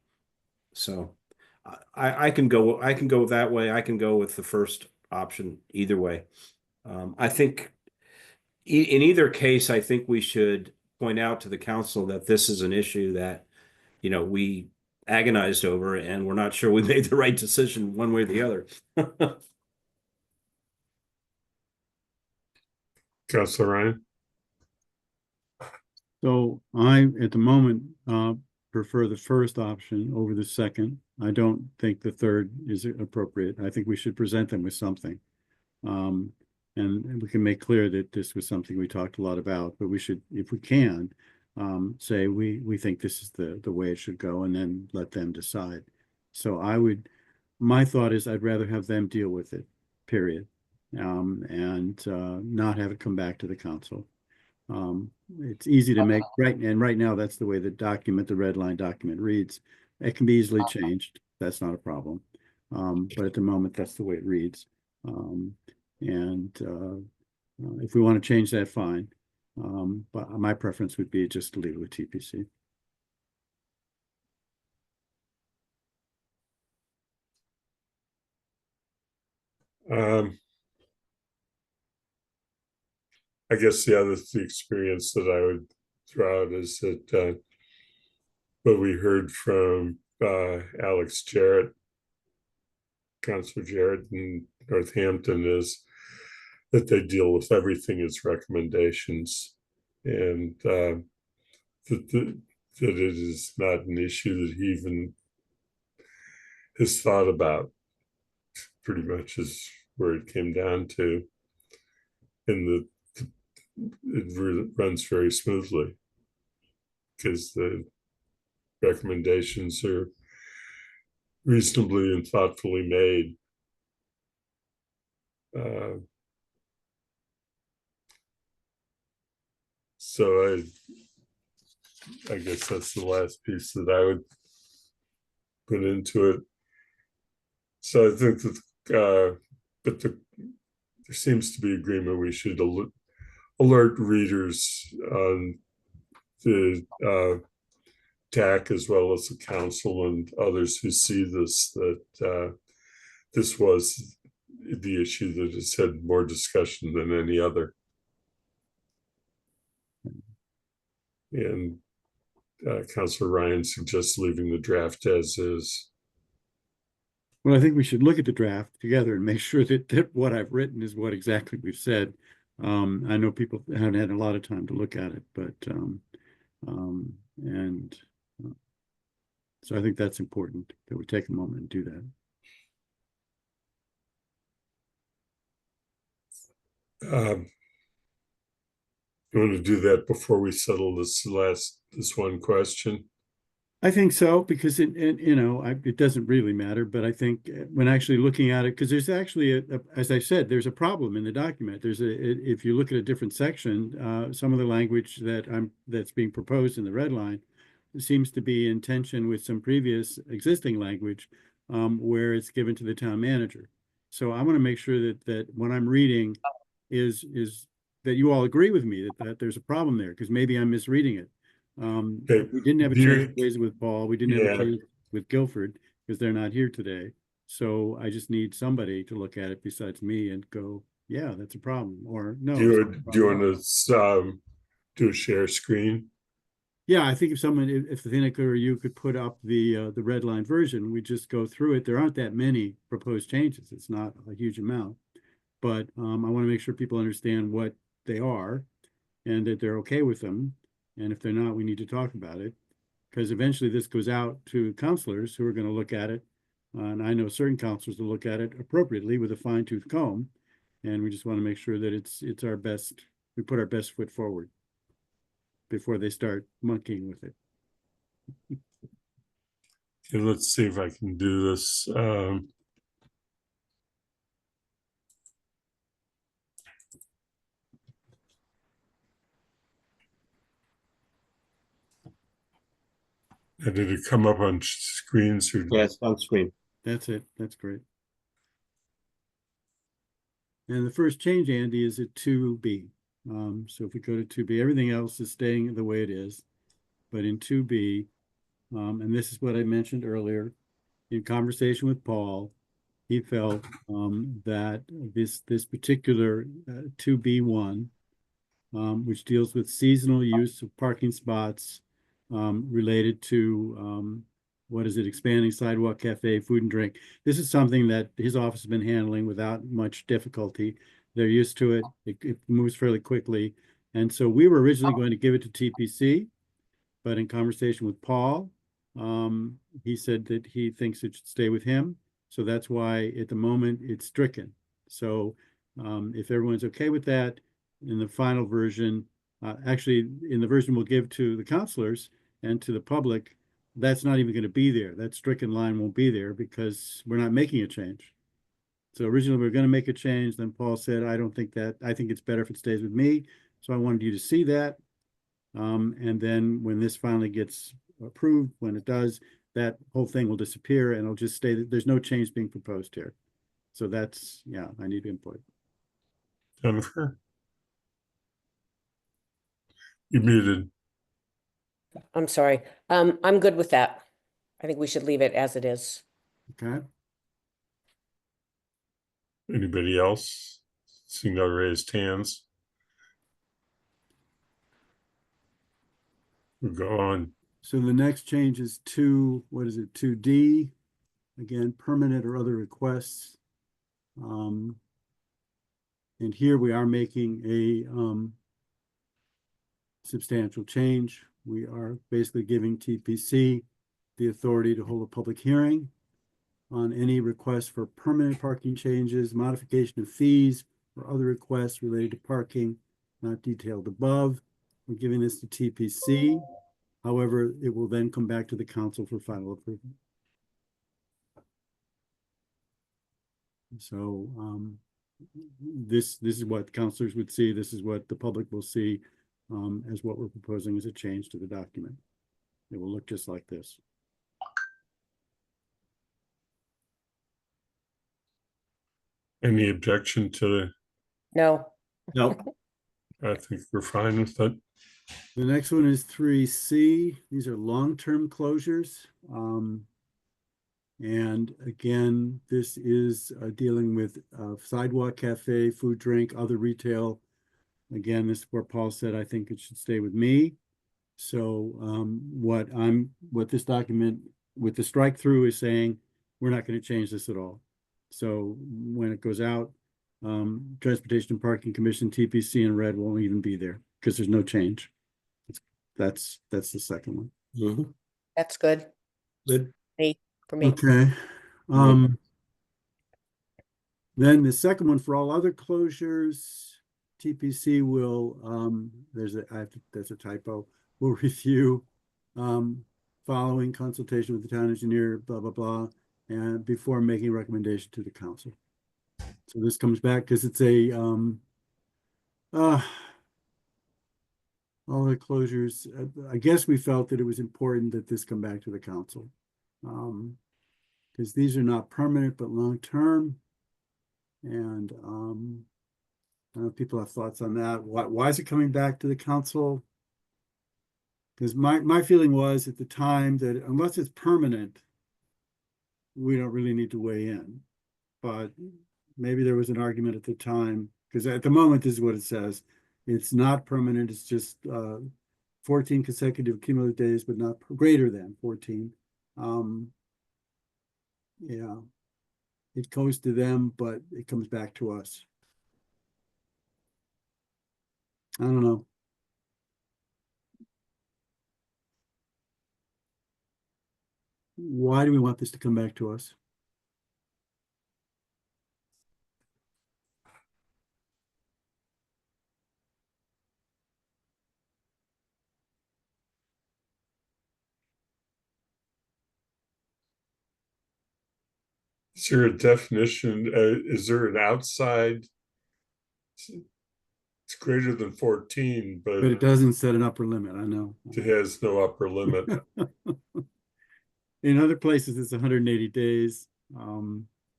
So I can go that way. I can go with the first option either way. I think in either case, I think we should point out to the council that this is an issue that, we agonized over, and we're not sure we made the right decision one way or the other. Councilor Ryan? So I, at the moment, prefer the first option over the second. I don't think the third is appropriate. I think we should present them with something. And we can make clear that this was something we talked a lot about, but we should, if we can, say we think this is the way it should go, and then let them decide. So my thought is I'd rather have them deal with it, period. And not have it come back to the council. It's easy to make right now that's the way the red line document reads. It can be easily changed. That's not a problem. But at the moment, that's the way it reads. If we want to change that, fine. But my preference would be just to leave it with TPC. I guess the experience that I would throw out is that what we heard from Alex Jarrett, Councilor Jarrett in Northampton, is that they deal with everything as recommendations, and that it is not an issue that he even has thought about. Pretty much is where it came down to, and it runs very smoothly because the recommendations are reasonably and thoughtfully made. So I guess that's the last piece that I would put into it. So I think that, but there seems to be agreement we should alert readers on the TAC as well as the council and others who see this, that this was the issue that has had more discussion than any other. And Councilor Ryan suggests leaving the draft as is. Well, I think we should look at the draft together and make sure that what I've written is what exactly we've said. I know people haven't had a lot of time to look at it, but so I think that's important that we take a moment and do that. You want to do that before we settle this one question? I think so, because it doesn't really matter, but I think when actually looking at it, because there's actually as I said, there's a problem in the document. If you look at a different section, some of the language that's being proposed in the red line seems to be in tension with some previous existing language, where it's given to the town manager. So I want to make sure that when I'm reading is that you all agree with me that there's a problem there, because maybe I'm misreading it. Okay. We didn't have a chance to raise it with Paul. We didn't have a chance with Guilford because they're not here today. So I just need somebody to look at it besides me and go, yeah, that's a problem, or no. Do you want to do a share screen? Yeah, I think if Vinica or you could put up the red line version, we just go through it. There aren't that many proposed changes. It's not a huge amount, but I want to make sure people understand what they are and that they're okay with them. And if they're not, we need to talk about it, because eventually this goes out to counselors who are going to look at it. And I know certain counselors will look at it appropriately with a fine-tooth comb. And we just want to make sure that it's our best, we put our best foot forward before they start monkeying with it. Okay, let's see if I can do this. did it come up on screens or? Yeah, it's on screen. That's it. That's great. And the first change, Andy, is at 2B. So if we go to 2B, everything else is staying the way it is. But in 2B, and this is what I mentioned earlier, in conversation with Paul, he felt that this particular 2B1, which deals with seasonal use of parking spots related to expanding sidewalk cafe, food and drink. This is something that his office has been handling without much difficulty. They're used to it. It moves fairly quickly. And so we were originally going to give it to TPC, but in conversation with Paul, he said that he thinks it should stay with him. So that's why at the moment it's stricken. So if everyone's okay with that, in the final version, actually in the version we'll give to the counselors and to the public, that's not even going to be there. That stricken line won't be there because we're not making a change. So originally we were going to make a change. Then Paul said, I don't think that, I think it's better if it stays with me. So I wanted you to see that. And then when this finally gets approved, when it does, that whole thing will disappear and it'll just stay that there's no change being proposed here. So that's, yeah, I need input. Jennifer? You muted. I'm sorry. I'm good with that. I think we should leave it as it is. Okay. Anybody else? Seeing no raised hands. We'll go on. So the next change is to, what is it, 2D? Again, permanent or other requests. And here we are making a substantial change. We are basically giving TPC the authority to hold a public hearing on any request for permanent parking changes, modification of fees, or other requests related to parking not detailed above. We're giving this to TPC. However, it will then come back to the council for final approval. So this is what councilors would see. This is what the public will see as what we're proposing as a change to the document. It will look just like this. Any objection to No, No, I think we're fine with that. The next one is 3C. These are long-term closures. And again, this is dealing with sidewalk cafe, food, drink, other retail. Again, this is where Paul said, I think it should stay with me. So what this document with the strike through is saying, we're not going to change this at all. So when it goes out, Transportation and Parking Commission, TPC in red won't even be there because there's no change. That's the second one. mhm, that's good good. for me. Okay. Then the second one for all other closures, TPC will there's a typo. Will review following consultation with the town engineer, blah blah blah, and before making a recommendation to the council. So this comes back because it's a all the closures. I guess we felt that it was important that this come back to the council because these are not permanent but long term. And I don't know if people have thoughts on that. Why is it coming back to the council? Because my feeling was at the time that unless it's permanent, we don't really need to weigh in. But maybe there was an argument at the time, because at the moment, this is what it says. It's not permanent. It's just 14 consecutive cumulative days, but not greater than 14. Yeah, it goes to them, but it comes back to us. I don't know. Why do we want this to come back to us? Is there a definition? Is there an outside? It's greater than 14, but But it doesn't set an upper limit, I know. it has no upper limit. In other places, it's 180 days.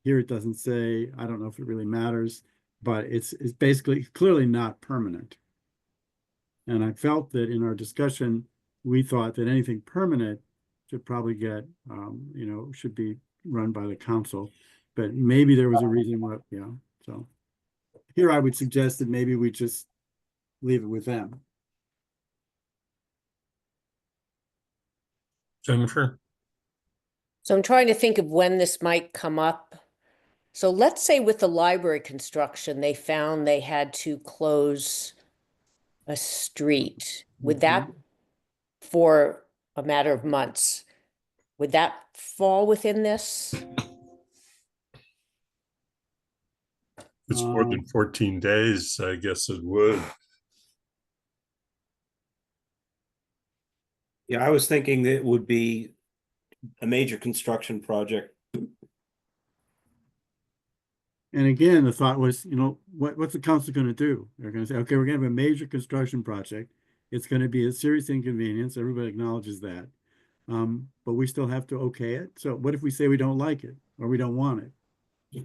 Here it doesn't say. I don't know if it really matters, but it's basically clearly not permanent. And I felt that in our discussion, we thought that anything permanent should probably get, should be run by the council. But maybe there was a reason why, so here I would suggest that maybe we just leave it with them. Jennifer? So I'm trying to think of when this might come up. So let's say with the library construction, they found they had to close a street. Would that, for a matter of months, would that fall within this? It's more than 14 days, I guess it would. Yeah, I was thinking that it would be a major construction project. And again, the thought was, what's the council going to do? They're going to say, okay, we're going to have a major construction project. It's going to be a serious inconvenience. Everybody acknowledges that. But we still have to okay it. So what if we say we don't like it or we don't want it?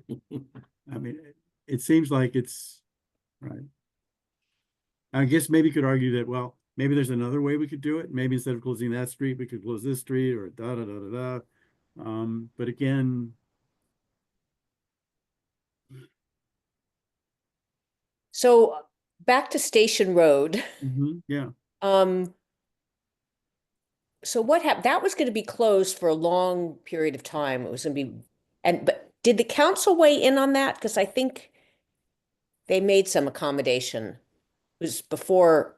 I mean, it seems like it's right. I guess maybe you could argue that, well, maybe there's another way we could do it. Maybe instead of closing that street, we could close this street or da da da da da. But again, So back to Station Road. yeah. So what happened? That was going to be closed for a long period of time. It was going to be, but did the council weigh in on that? Because I think they made some accommodation. It was before,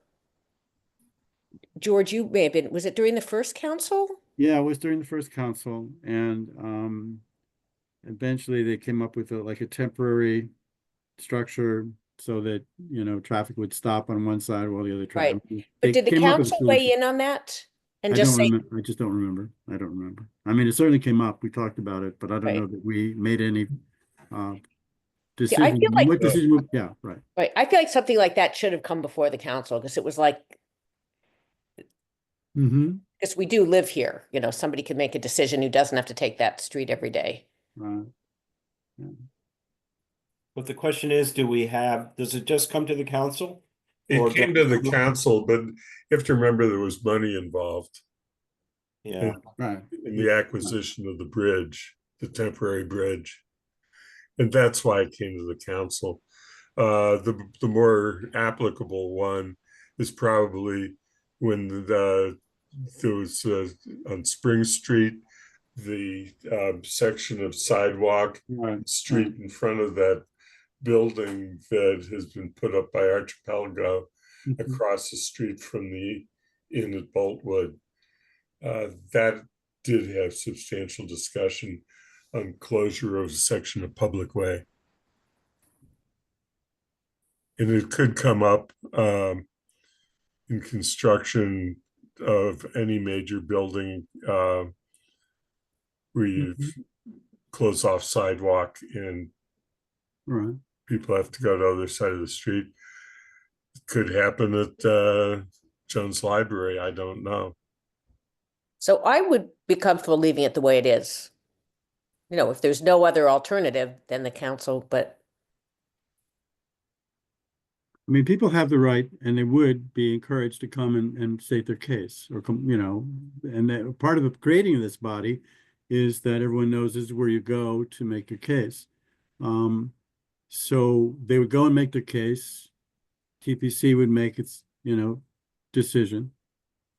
George, you may have been, was it during the first council? Yeah, it was during the first council, and eventually they came up with like a temporary structure so that traffic would stop on one side while the other traffic. Right. But did the council weigh in on that? And I just say, I just don't remember. I don't remember. I mean, it certainly came up. We talked about it, but I don't Right. know that we made any I decision. feel like- What decision? Yeah, right. right, I feel like something like that should have come before the council because it was like, Mm-hmm. because we do live here, somebody could make a decision who doesn't have to take that street every day. Right. But the question is, does it just come to the council? Or It came do- to the council, but you have to remember there was money involved Yeah, Right. in the acquisition of the bridge, the temporary bridge. And that's why it came to the council. The more applicable one is probably when there was on Spring Street, the section of sidewalk Right. street in front of that building that has been put up by Archipelago Mhm. across the street from the inn at Boltwood. That did have substantial discussion on closure of a section of public way. And it could come up in construction of any major building where you close off sidewalk and Right. people have to go to the other side of the street. It could happen at Jones Library. I don't know. So I would be comfortable leaving it the way it is. If there's no other alternative, then the council, but I mean, people have the right, and they would be encouraged to come and state their case, or come, and that part of creating this body is that everyone knows this is where you go to make your case. So they would go and make their case. TPC would make its, decision.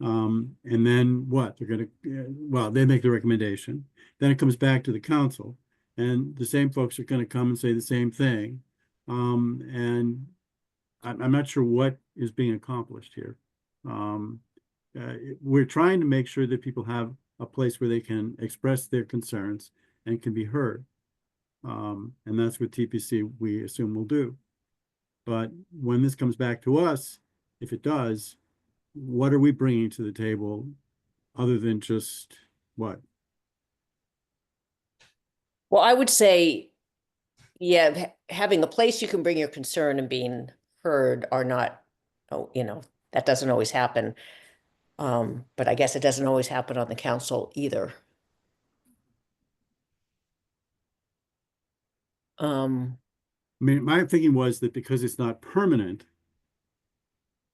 And then what? They're going to, they make the recommendation. Then it comes back to the council, and the same folks are going to come and say the same thing. And I'm not sure what is being accomplished here. We're trying to make sure that people have a place where they can express their concerns and can be heard. And that's what TPC, we assume, will do. But when this comes back to us, if it does, what are we bringing to the table other than just what? well, I would say, yeah, having a place you can bring your concern and being heard are not, that doesn't always happen. But I guess it doesn't always happen on the council either. I mean, my thinking was that because it's not permanent,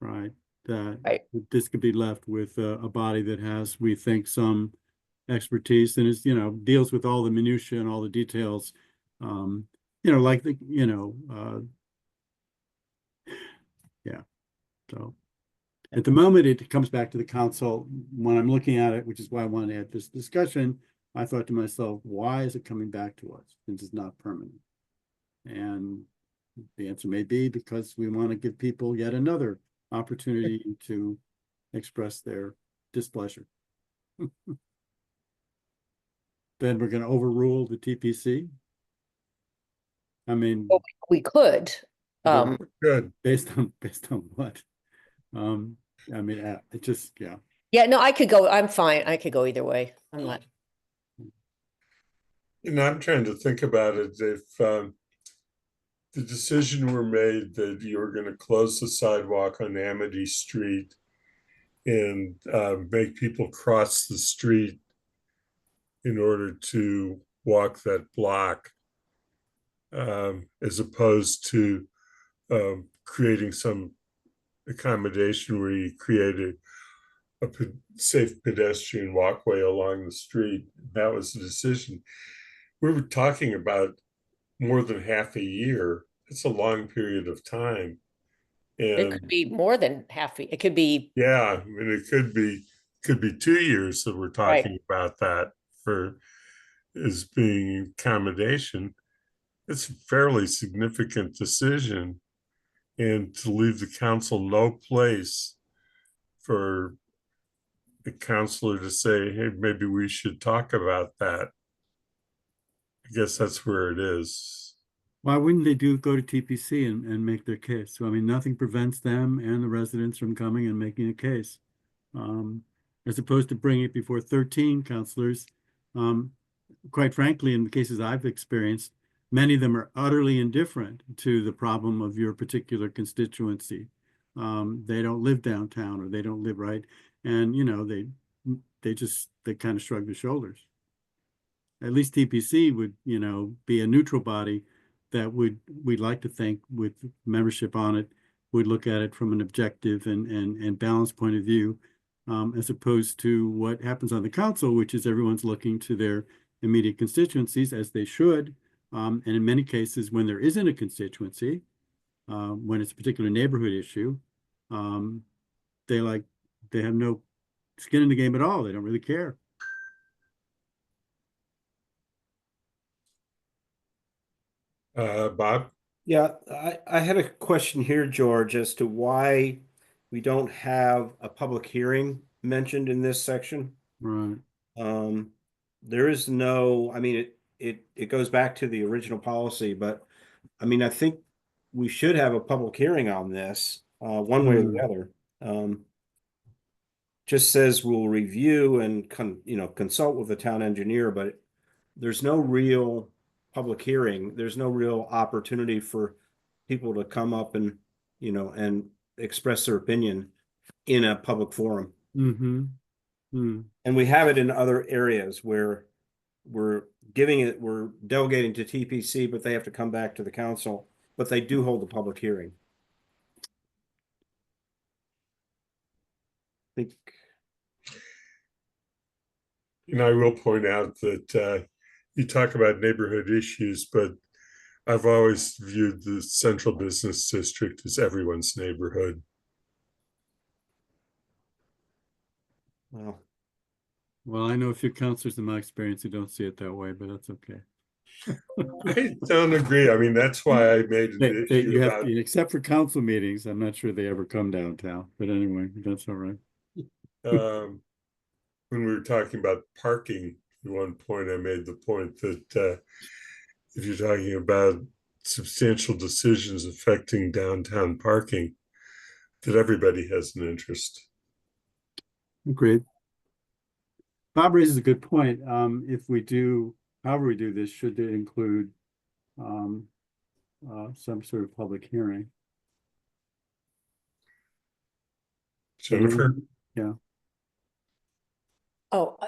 right, that Right. this could be left with a body that has, we think, some expertise and is, deals with all the minutia and all the details. Like yeah. So at the moment, it comes back to the council. When I'm looking at it, which is why I wanted to have this discussion, I thought to myself, why is it coming back to us since it's not permanent? And the answer may be because we want to give people yet another opportunity to express their displeasure. Then we're going to overrule the TPC. I mean, We could, Good. based on what? It just, yeah. yeah, no, I could go, I'm fine. I could go either way. I'm not, And I'm trying to think about it. If the decision were made that you were going to close the sidewalk on Amity Street and make people cross the street in order to walk that block, as opposed to creating some accommodation where you create a safe pedestrian walkway along the street. That was the decision. We were talking about more than half a year. It's a long period of time. it could And be more than half, it could be, yeah, I mean, it could be 2 years that we're talking about that for as being accommodation. It's a fairly significant decision. And to leave the council no place for the counselor to say, hey, maybe we should talk about that. I guess that's where it is. Why wouldn't they go to TPC and make their case? So, I mean, nothing prevents them and the residents from coming and making a case. As opposed to bringing it before 13 counselors. Quite frankly, in the cases I've experienced, many of them are utterly indifferent to the problem of your particular constituency. They don't live downtown or they don't live right. And, they kind of shrug their shoulders. At least TPC would, be a neutral body that we'd like to think with membership on it, would look at it from an objective and balanced point of view, as opposed to what happens on the council, which is everyone's looking to their immediate constituencies, as they should. And in many cases, when there isn't a constituency, when it's a particular neighborhood issue, they have no skin in the game at all. They don't really care. Bob? Yeah, I had a question here, George, as to why we don't have a public hearing mentioned in this section. Right. There is no, I mean, it goes back to the original policy, but I mean, I think we should have a public hearing on this, one way or the other. Just says we'll review and consult with the town engineer, but there's no real public hearing. There's no real opportunity for people to come up and, and express their opinion in a public forum. Mm-hmm. And we have it in other areas where we're delegating to TPC, but they have to come back to the council, but they do hold a public hearing. I think. And I will point out that you talk about neighborhood issues, but I've always viewed the central business district as everyone's neighborhood. Well, I know a few counselors in my experience who don't see it that way, but that's okay. I don't agree. I mean, that's why I made an issue about, except for council meetings, I'm not sure they ever come downtown, but anyway, that's all right. when we were talking about parking, at one point I made the point that if you're talking about substantial decisions affecting downtown parking, that everybody has an interest. Agreed. Bob raises a good point. If we do, however we do this, should it include some sort of public hearing? Jennifer? Yeah. oh,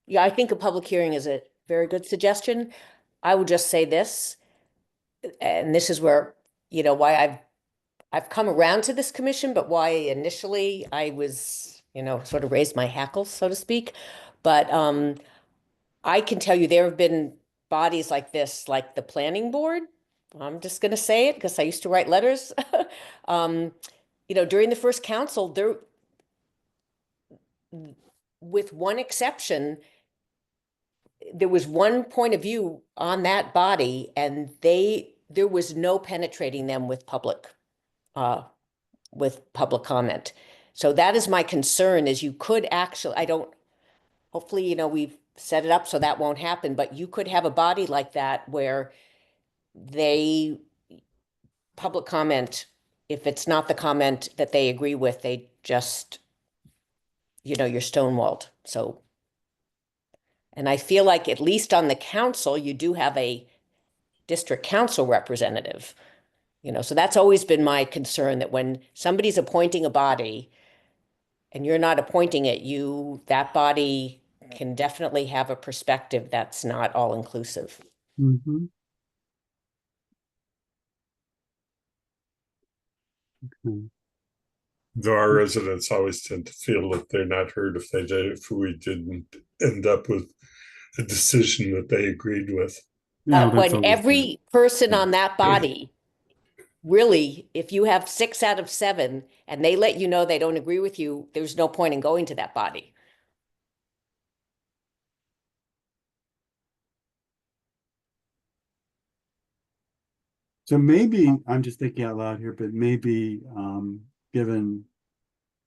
yeah, I think a public hearing is a very good suggestion. I would just say this, and this is where, why I've come around to this commission, but why initially I was, sort of raised my hackles, so to speak. But I can tell you there have been bodies like this, like the planning board. I'm just going to say it because I used to write letters. During the first council, there, with one exception, there was one point of view on that body, and there was no penetrating them with public comment. So that is my concern, is you could actually, hopefully, we've set it up so that won't happen, but you could have a body like that where public comment, if it's not the comment that they agree with, they just, you're stonewalled. So, and I feel like at least on the council, you do have a district council representative. So that's always been my concern, that when somebody's appointing a body and you're not appointing it, that body can definitely have a perspective that's not all inclusive. Mhm. Okay. Though our residents always tend to feel that they're not heard if we didn't end up with a decision that they agreed with. Yeah, that's When always every person Yeah. on that body, really, if you have 6 out of 7 and they let you know they don't agree with you, there's no point in going to that body. So maybe, I'm just thinking out loud here, but maybe, given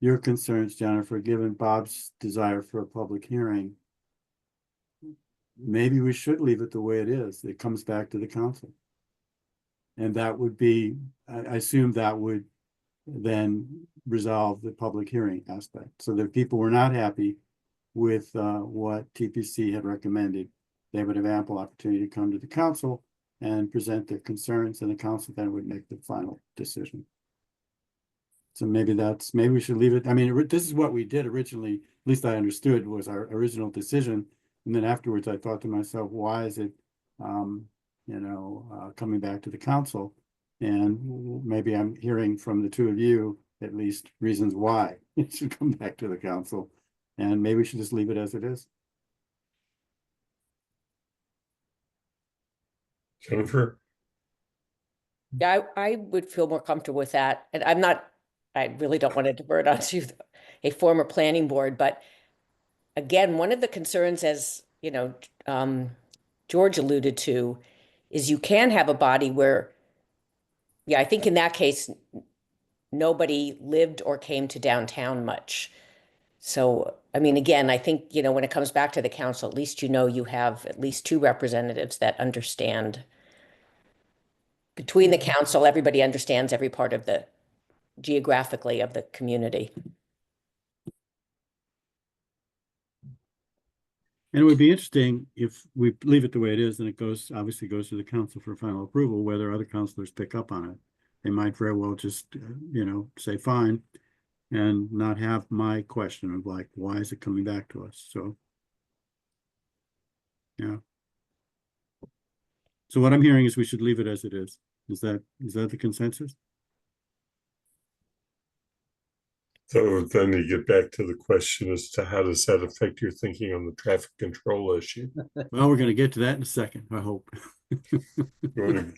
your concerns, Jennifer, given Bob's desire for a public hearing, maybe we should leave it the way it is. It comes back to the council. And that would be, I assume that would then resolve the public hearing aspect. So that if people were not happy with what TPC had recommended, they would have ample opportunity to come to the council and present their concerns, and the council then would make the final decision. So maybe we should leave it. I mean, this is what we did originally, at least I understood, was our original decision. And then afterwards, I thought to myself, why is it, coming back to the council? And maybe I'm hearing from the two of you, at least, reasons why it should come back to the council. And maybe we should just leave it as it is. Jennifer? Yeah, I would feel more comfortable with that. And I really don't want to divert onto a former planning board, but again, one of the concerns, as George alluded to, is you can have a body where, I think in that case, nobody lived or came to downtown much. So, I mean, again, I think, when it comes back to the council, at least you have at least 2 representatives that understand. Between the council, everybody understands every part of geographically of the community. And it would be interesting if we leave it the way it is, and it obviously goes to the council for final approval, whether other councilors pick up on it. They might very well just, say fine, and not have my question of like, why is it coming back to us? So, yeah. So what I'm hearing is we should leave it as it is. Is that the consensus? So then you get back to the question as to how does that affect your thinking on the traffic control issue? Well, we're going to get to that in a second, I hope.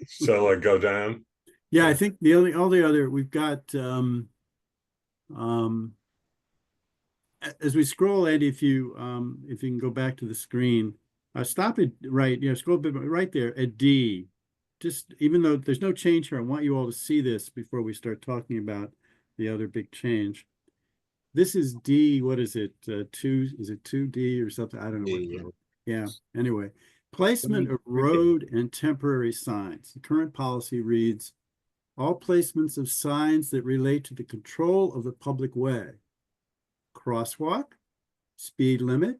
Shall I go down? Yeah, I think all the other, we've got, as we scroll, Andy, if you can go back to the screen, stop it scroll a bit right there at D. Just, even though there's no change here, I want you all to see this before we start talking about the other big change. This is D, what is it? Is it 2D or something? I don't know. Yeah, anyway. Placement of road and temporary signs. The current policy reads, all placements of signs that relate to the control of the public way, crosswalk, speed limit,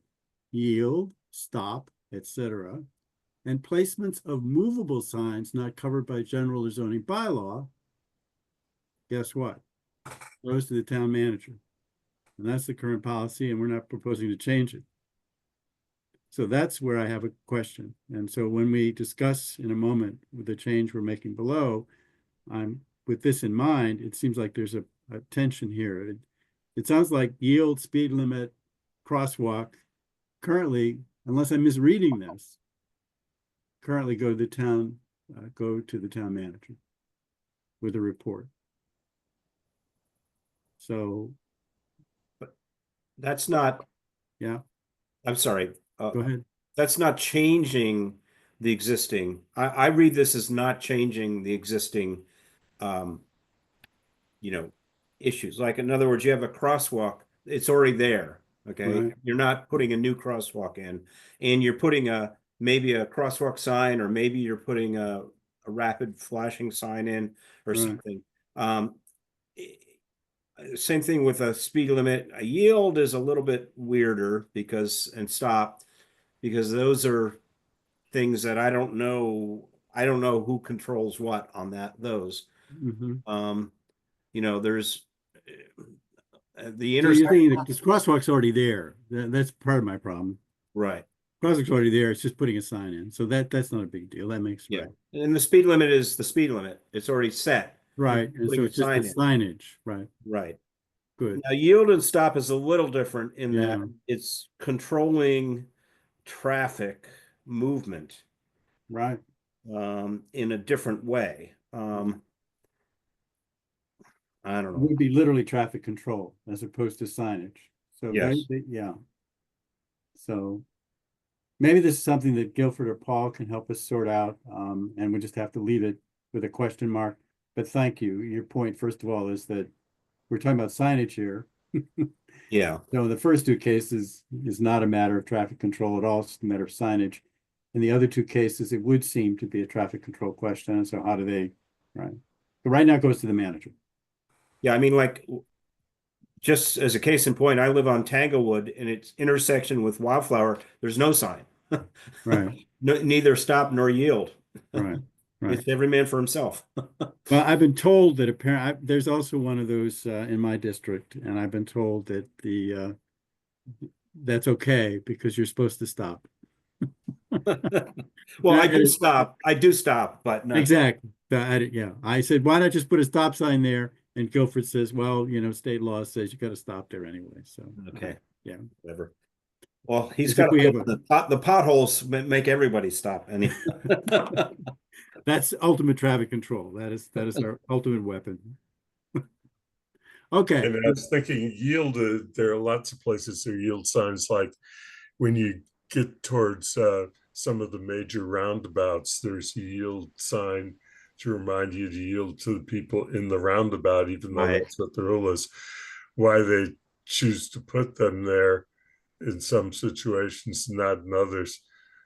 yield, stop, etc., and placements of movable signs not covered by general or zoning bylaw, guess what? Goes to the town manager. And that's the current policy, and we're not proposing to change it. So that's where I have a question. And so when we discuss in a moment with the change we're making below, with this in mind, it seems like there's a tension here. It sounds like yield, speed limit, crosswalk, currently, unless I'm misreading this, currently go to the town manager with a report. So, That's not, yeah, I'm sorry. go ahead. That's not changing the existing. I read this as not changing the existing, um, issues. Like, in other words, you have a crosswalk, it's already there. Okay. Right. You're not putting a new crosswalk in, and you're putting maybe a crosswalk sign, or maybe you're putting a rapid flashing sign in or Right. something. Same thing with a speed limit. A yield is a little bit weirder and stop, because those are things that I don't know. I don't know who controls what on those. Mhm. There's the So you're intersection. thinking that this crosswalk's already there. That's part of my problem. Right. Crosswalk's already there. It's just putting a sign in. So that's not a big deal. That makes Yeah. right. And the speed limit is the speed limit. It's already set. Right. You're And putting so a it's just the sign in. signage. Right. Right. Good. Now, yield and stop is a little different in that Yeah. it's controlling traffic movement Right. in a different way. I don't It know. would be literally traffic control as opposed to signage. So Yes. yeah. So maybe this is something that Guilford or Paul can help us sort out. And we just have to leave it with a question mark. But thank you. Your point, first of all, is that we're talking about signage here. Yeah. So the first two cases is not a matter of traffic control at all, it's a matter of signage. In the other two cases, it would seem to be a traffic control question. And so how do they, right? But right now it goes to the manager. Yeah. I mean, like, just as a case in point, I live on Tanglewood, and its intersection with Wildflower, there's no sign. Right. Neither stop nor yield. Right. Right. It's every man for himself. Well, I've been told that apparently there's also one of those in my district, and I've been told that that's okay because you're supposed to stop. Well, I do stop. I do stop, but not Exactly. Yeah. I said, why not just put a stop sign there? And Guilford says, well, state law says you got to stop there anyway. So, okay. yeah. Whatever. Well, he's As if got we have the potholes make everybody stop. That's ultimate traffic control. That is our ultimate weapon. Okay. And I was thinking yield, there are lots of places that yield signs, like when you get towards some of the major roundabouts, there's a yield sign to remind you to yield to the people in the roundabout, even though Right. that's what the rule is. Why they choose to put them there in some situations, not in others,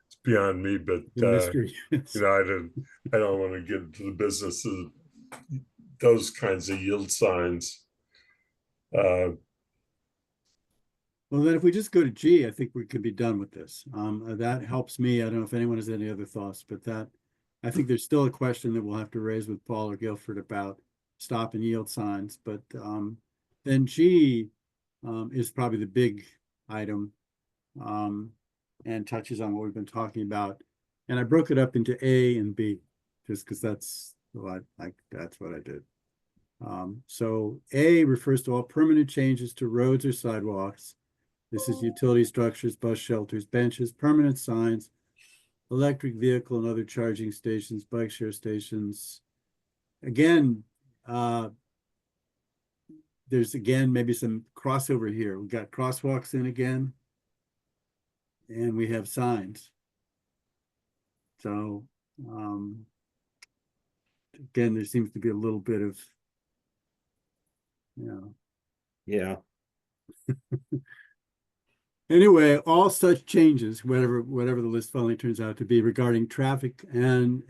it's beyond me. But The mystery. I don't want to get into the business of those kinds of yield signs. Well, then if we just go to G, I think we could be done with this. That helps me. I don't know if anyone has any other thoughts, but I think there's still a question that we'll have to raise with Paul or Guilford about stop and yield signs. But then G is probably the big item and touches on what we've been talking about. And I broke it up into A and B just because that's what I did. So A refers to all permanent changes to roads or sidewalks. This is utility structures, bus shelters, benches, permanent signs, electric vehicle and other charging stations, bike share stations. Again, there's maybe some crossover here. We've got crosswalks in again, and we have signs. So again, there seems to be a little bit of, Yeah. Anyway, all such changes, whatever the list finally turns out to be, regarding traffic and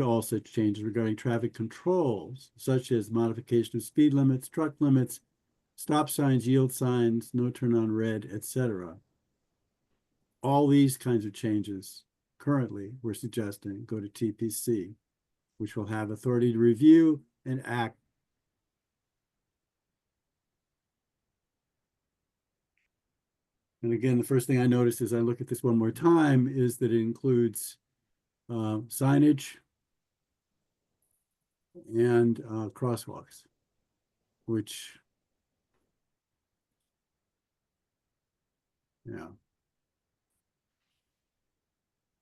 all such changes regarding traffic controls, such as modification of speed limits, truck limits, stop signs, yield signs, no turn on red, etc. All these kinds of changes currently we're suggesting go to TPC, which will have authority to review and act. And again, the first thing I noticed as I look at this one more time is that it includes signage and crosswalks, which, yeah,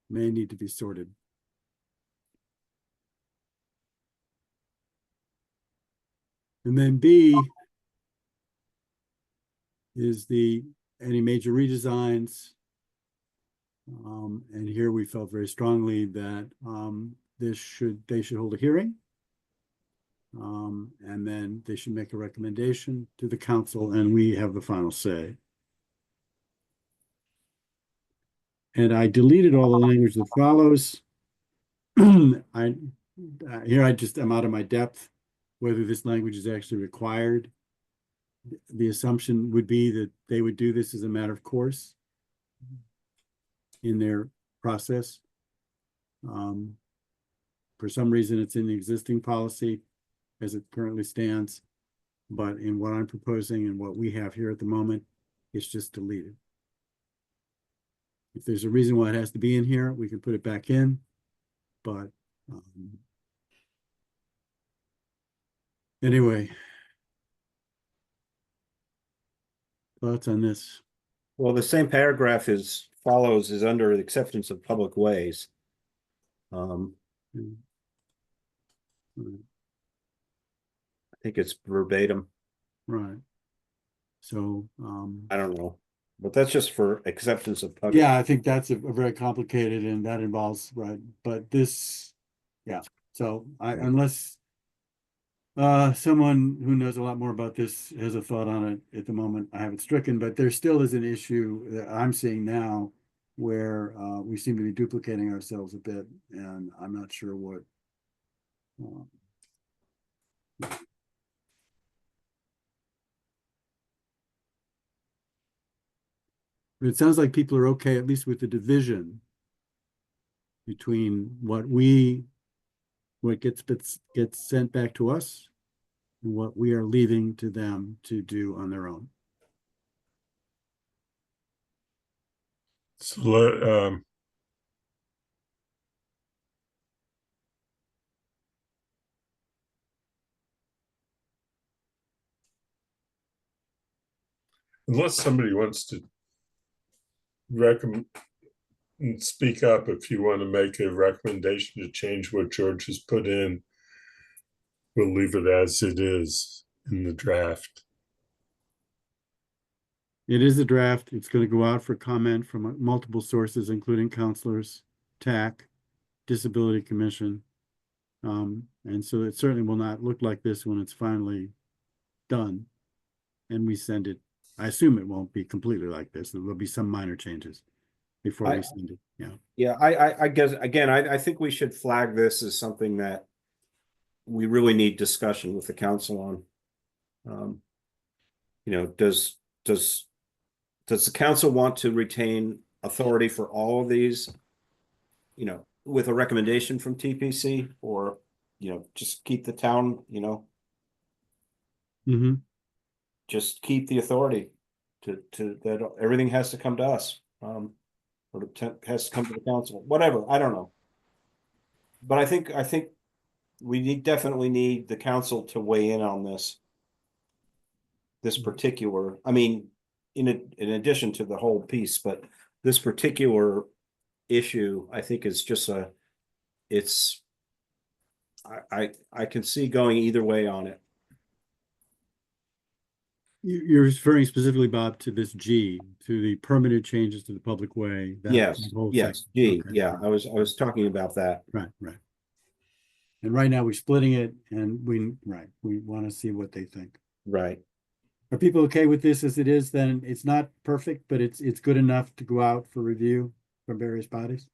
may need to be sorted. And then B is any major redesigns. And here we felt very strongly that they should hold a hearing. And then they should make a recommendation to the council, and we have the final say. And I deleted all the language that follows. I'm out of my depth whether this language is actually required. The assumption would be that they would do this as a matter of course in their process. For some reason, it's in the existing policy as it currently stands, but in what I'm proposing and what we have here at the moment, it's just deleted. If there's a reason why it has to be in here, we can put it back in, but anyway, thoughts on this? Well, the same paragraph is under the acceptance of public ways. I think it's verbatim. Right. So, I don't know, but that's just for acceptance of public. yeah, I think that's a very complicated, and that involves, right, but this, yeah, so unless someone who knows a lot more about this has a thought on it at the moment, I have it stricken, but there still is an issue that I'm seeing now where we seem to be duplicating ourselves a bit, and I'm not sure what but it sounds like people are okay, at least with the division between what gets sent back to us and what we are leaving to them to do on their own. So unless somebody wants to speak up, if you want to make a recommendation to change what George has put in, we'll leave it as it is in the draft. It is a draft. It's going to go out for comment from multiple sources, including counselors, TAC, Disability Commission. And so it certainly will not look like this when it's finally done and we send it. I assume it won't be completely like this. There will be some minor changes before we send it. Yeah. Yeah, I guess, again, I think we should flag this as something that we really need discussion with the council on. You know, does the council want to retain authority for all of these, you know, with a recommendation from TPC, or, you know, just keep the town, you know, Mm-hmm. just keep the authority to that everything has to come to us, or has to come to the council, whatever, I don't know. But I think we definitely need the council to weigh in on this particular, I mean, in addition to the whole piece, but this particular issue, I think is just I can see going either way on it. You're referring specifically, Bob, to this G, to the permanent changes to the public way. Yes, whole yes, section. G, Okay. yeah, I was talking about that. Right. And right now we're splitting it, and we want to see what they think. Right. Are people okay with this as it is? Then it's not perfect, but it's good enough to go out for review from various bodies.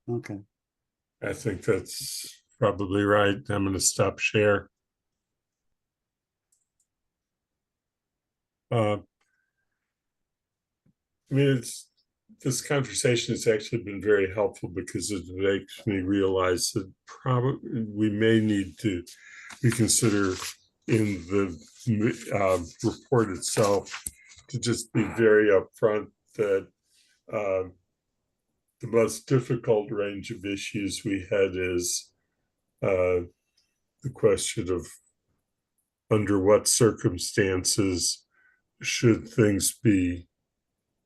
Okay. I think that's probably right. I'm going to stop share. I mean, this conversation has actually been very helpful because it makes me realize that probably we may need to reconsider in the report itself to just be very upfront that the most difficult range of issues we had is the question of under what circumstances should things be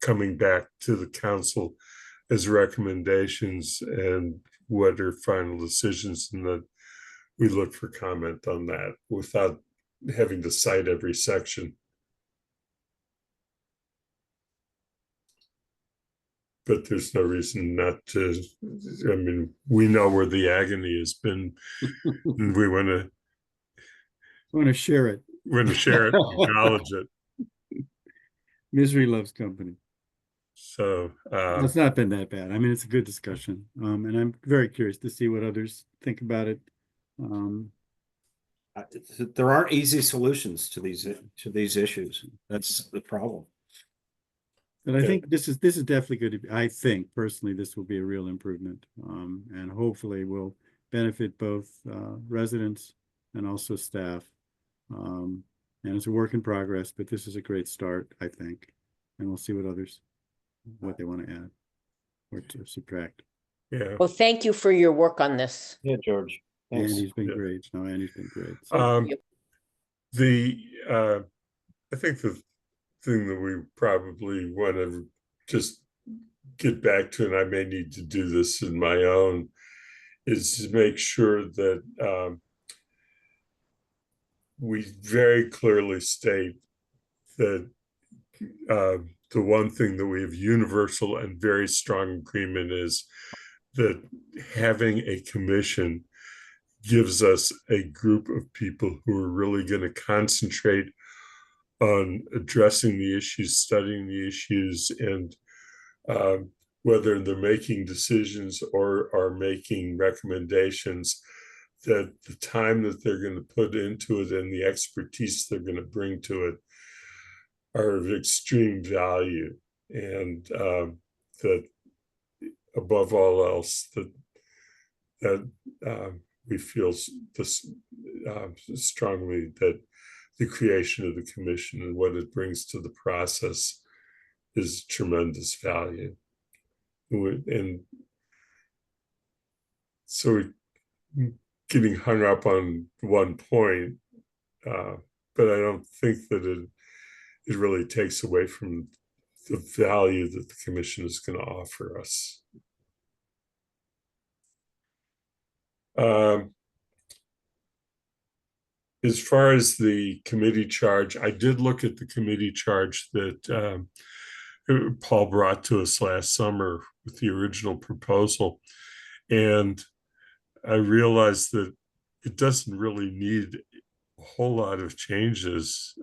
coming back to the council as recommendations, and what are final decisions, and that we look for comment on that without having to cite every section. But there's no reason not to. I mean, we know where the agony has been, and we want to share it. Share it, acknowledge it. Misery loves company. So It's not been that bad. I mean, it's a good discussion, and I'm very curious to see what others think about it. There aren't easy solutions to these issues. That's the problem. And I think this is definitely good. I think personally, this will be a real improvement, and hopefully will benefit both residents and also staff. And it's a work in progress, but this is a great start, I think. And we'll see what they want to add or to subtract. yeah. Well, thank you for your work on this. Yeah, George. Thanks. Andy's been Yeah. great. No, Andy's been great. I think the thing that we probably want to just get back to, and I may need to do this in my own, is to make sure that we very clearly state that the one thing that we have universal and very strong agreement is that having a commission gives us a group of people who are really going to concentrate on addressing the issues, studying the issues, and whether they're making decisions or are making recommendations, that the time that they're going to put into it and the expertise they're going to bring to it are of extreme value, and that above all else that we feel this strongly that the creation of the commission and what it brings to the process is tremendous value. And so we're getting hung up on one point, but I don't think that it really takes away from the value that the commission is going to offer us. As far as the committee charge, I did look at the committee charge that Paul brought to us last summer with the original proposal, and I realized that it doesn't really need a whole lot of changes.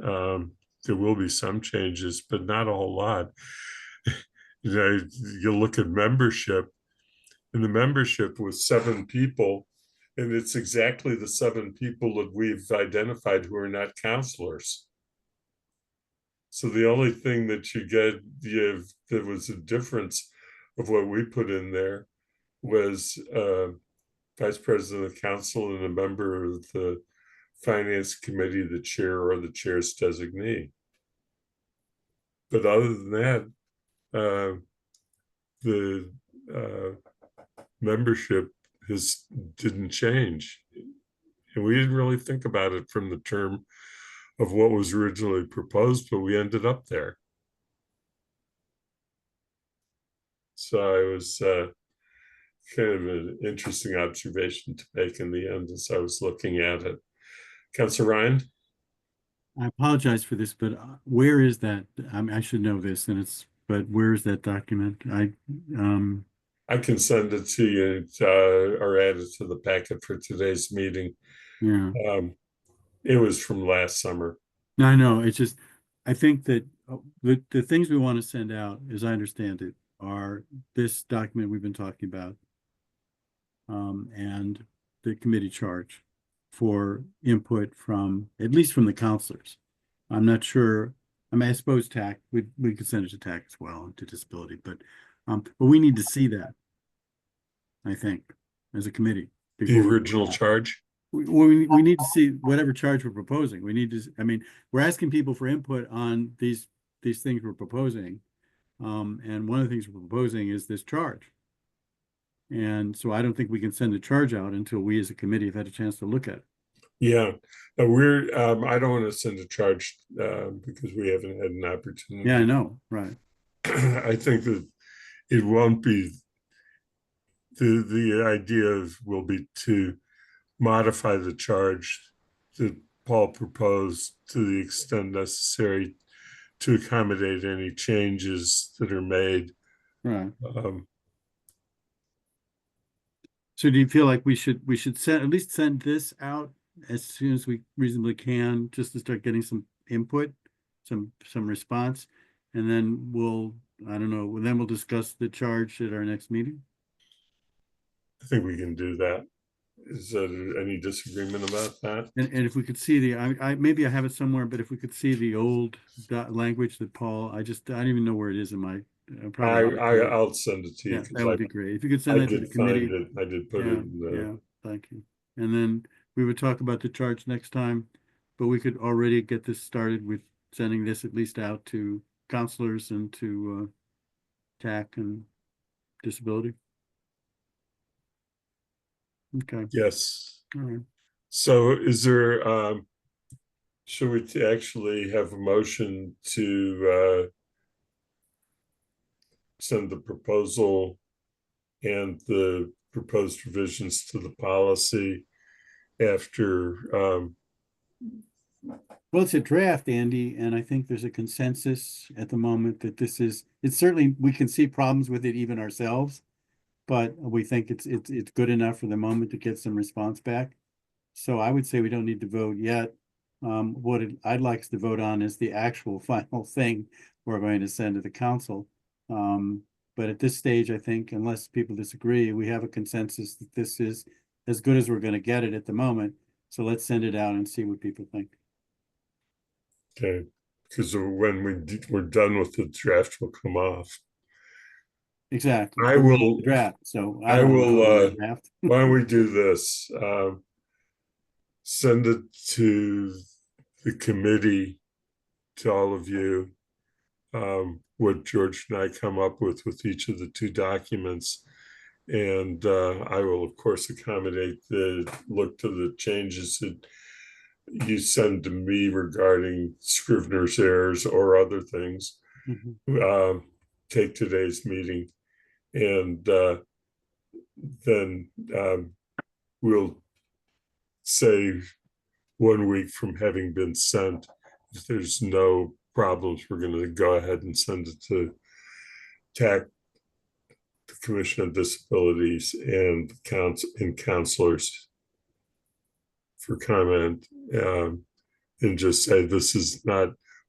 There will be some changes, but not a whole lot. You look at membership, and the membership was 7 people, and it's exactly the 7 people that we've identified who are not counselors. So the only thing that you get, there was a difference of what we put in there was vice president of council and a member of the finance committee, the chair or the chair's designee. But other than that, the membership didn't change. And we didn't really think about it from the term of what was originally proposed, but we ended up there. So it was kind of an interesting observation to make in the end as I was looking at it. Councilor Ryan? I apologize for this, but where is that? I should know this, but where is that document? I can send it to you or add it to the packet for today's meeting. Yeah. It was from last summer. No, I know. It's just, I think that the things we want to send out, as I understand it, are this document we've been talking about, and the committee charge for input from, at least from the counselors. I'm not sure. I mean, I suppose TAC, we could send it to TAC as well, and to disability, but we need to see that, I think, as a committee. The original charge? We need to see whatever charge we're proposing. We need to, I mean, we're asking people for input on these these things we're proposing. And one of the things we're proposing is this charge. And so I don't think we can send a charge out until we as a committee have had a chance to look at it. Yeah, I don't want to send a charge because we haven't had an opportunity. Yeah, I know, right. I think that it won't be, the idea will be to modify the charge that Paul proposed to the extent necessary to accommodate any changes that are made. Right. So do you feel like we should at least send this out as soon as we reasonably can, just to start getting some input, some response, and then I don't know, then we'll discuss the charge at our next meeting? I think we can do that. Is there any disagreement about that? And if we could see maybe I have it somewhere, but if we could see the old language that Paul, I don't even know where it is in my. I'll send it to you. Yeah, that would be great. If you could send that to the committee. I did put it in the. Yeah, thank you. And then we would talk about the charge next time, but we could already get this started with sending this at least out to counselors and to TAC and disability. Okay. Yes. All right. So is there, should we actually have a motion to send the proposal and the proposed revisions to the policy after? Well, it's a draft, Andy, and I think there's a consensus at the moment that it's certainly, we can see problems with it even ourselves, but we think it's good enough for the moment to get some response back. So I would say we don't need to vote yet. What I'd like us to vote on is the actual final thing we're going to send to the council. But at this stage, I think, unless people disagree, we have a consensus that this is as good as we're going to get it at the moment. So let's send it out and see what people think. Okay, because when we're done with the draft, we'll come off. Exactly. I will draft. So I will. Draft. Why don't we do this? Send it to the committee, to all of you, what George and I come up with each of the two documents. And I will, of course, accommodate look to the changes that you send to me regarding Scrivener's errors or other things. Mm-hmm. Take today's meeting, and then we'll say 1 week from having been sent, if there's no problems, we're going to go ahead and send it to TAC, the Commission on Disabilities, and counselors for comment, and just say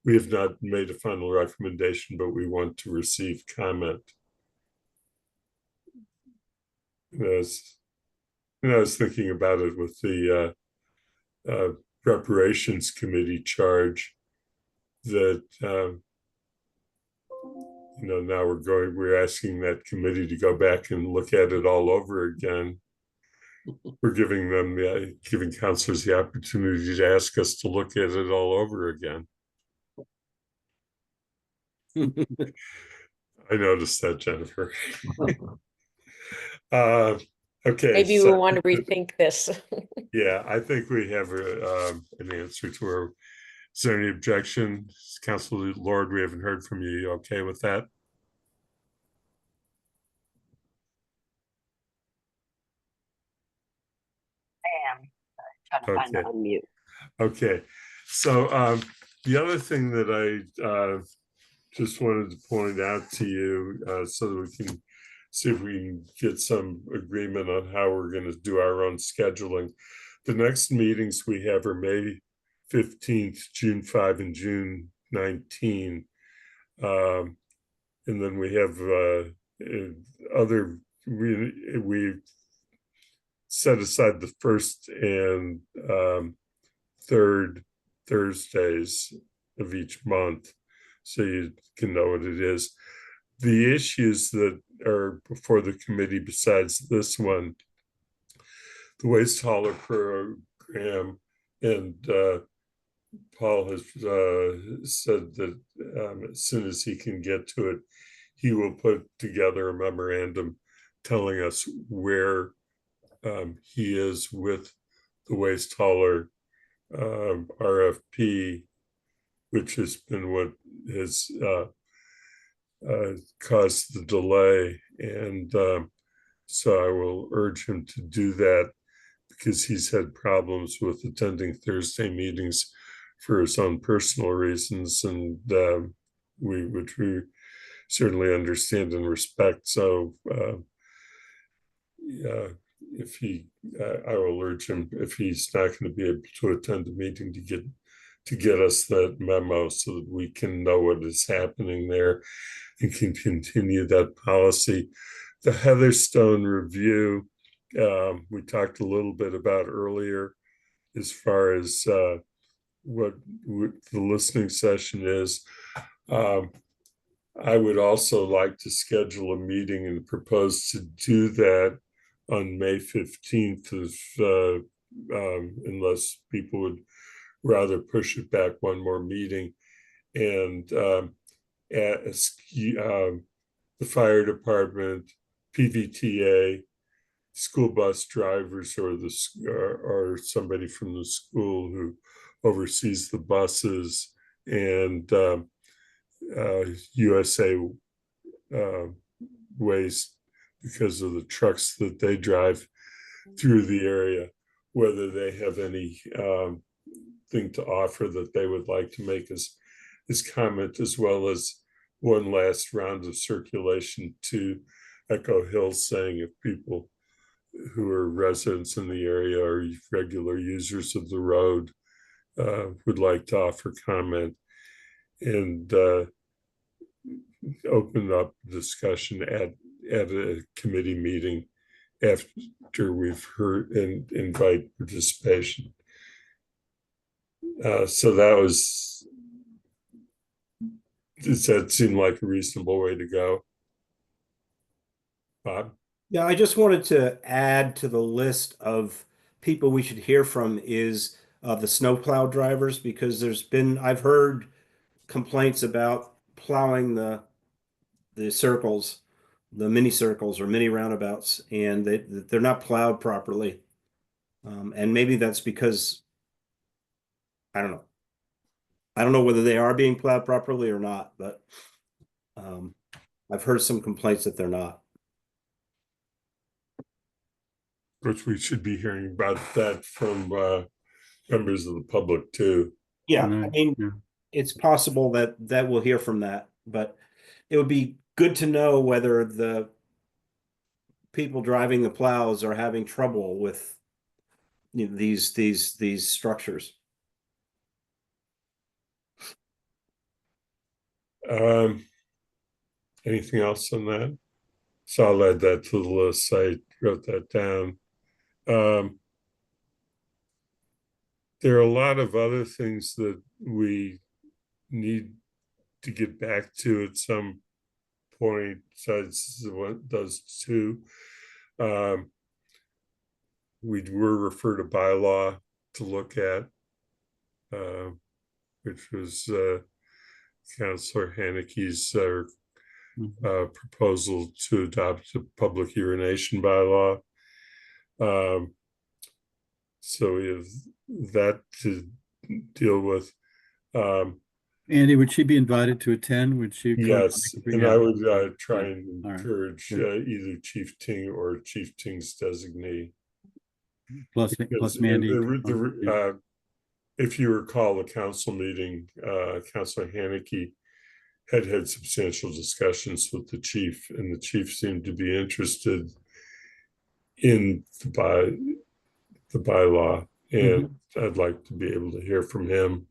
we have not made a final recommendation, but we want to receive comment. I was thinking about it with the reparations committee charge that now we're asking that committee to go back and look at it all over again. We're giving counselors the opportunity to ask us to look at it all over again. I noticed that, Jennifer. Okay. Maybe we want to rethink this. Yeah, I think we have an answer to her. Is there any objection? Councilor Lord, we haven't heard from you. You okay with that? Trying to find the unmute. Okay, so the other thing that I just wanted to point out to you, so that we can see if we can get some agreement on how we're going to do our own scheduling. The next meetings we have are May 15th, June 5, and June 19. And then we have we set aside the first and third Thursdays of each month, so you can know what it is. The issues that are before the committee, besides this one, the waste hauler program and Paul has said that as soon as he can get to it, he will put together a memorandum telling us where he is with the waste hauler RFP, which has been what has caused the delay. And so I will urge him to do that because he's had problems with attending Thursday meetings for his own personal reasons, and which we certainly understand and respect. So if he, I will urge him, if he's not going to be able to attend the meeting, to get us that memo so that we can know what is happening there and can continue that policy. The Heatherstone review, we talked a little bit about earlier as far as what the listening session is. I would also like to schedule a meeting and propose to do that on May 15th, unless people would rather push it back one more meeting. And the fire department, PVTA, school bus drivers, or somebody from the school who oversees the buses, and USA Waste, because of the trucks that they drive through the area, whether they have any thing to offer that they would like to make as comment, as well as one last round of circulation to Echo Hills, saying if people who are residents in the area or regular users of the road would like to offer comment, and open up discussion at a committee meeting after we've heard, and invite participation. So does that seem like a reasonable way to go, Bob? Yeah, I just wanted to add to the list of people we should hear from is the snowplow drivers, because I've heard complaints about plowing the circles, the mini circles or mini roundabouts, and they're not plowed properly. And maybe that's because, I don't know. I don't know whether they are being plowed properly or not, but I've heard some complaints that they're not. Which we should be hearing about that from members of the public too. Yeah, I mean, it's possible that we'll hear from that, but it would be good to know whether the people driving the plows are having trouble with these structures. Anything else on that? So I'll add that to the list. I wrote that down. There are a lot of other things that we need to get back to at some point, besides those two. We were referred a bylaw to look at, which was Councillor Haneke's proposal to adopt a public urination bylaw. So we have that to deal with. Andy, would she be invited to attend? Would she? Yes, and I would try and right. encourage either Chief Ting or Chief Ting's designee. Plus Mandy. If you recall the council meeting, Councillor Haneke had substantial discussions with the chief, and the chief seemed to be interested in the bylaw, and I'd like to be able to hear from him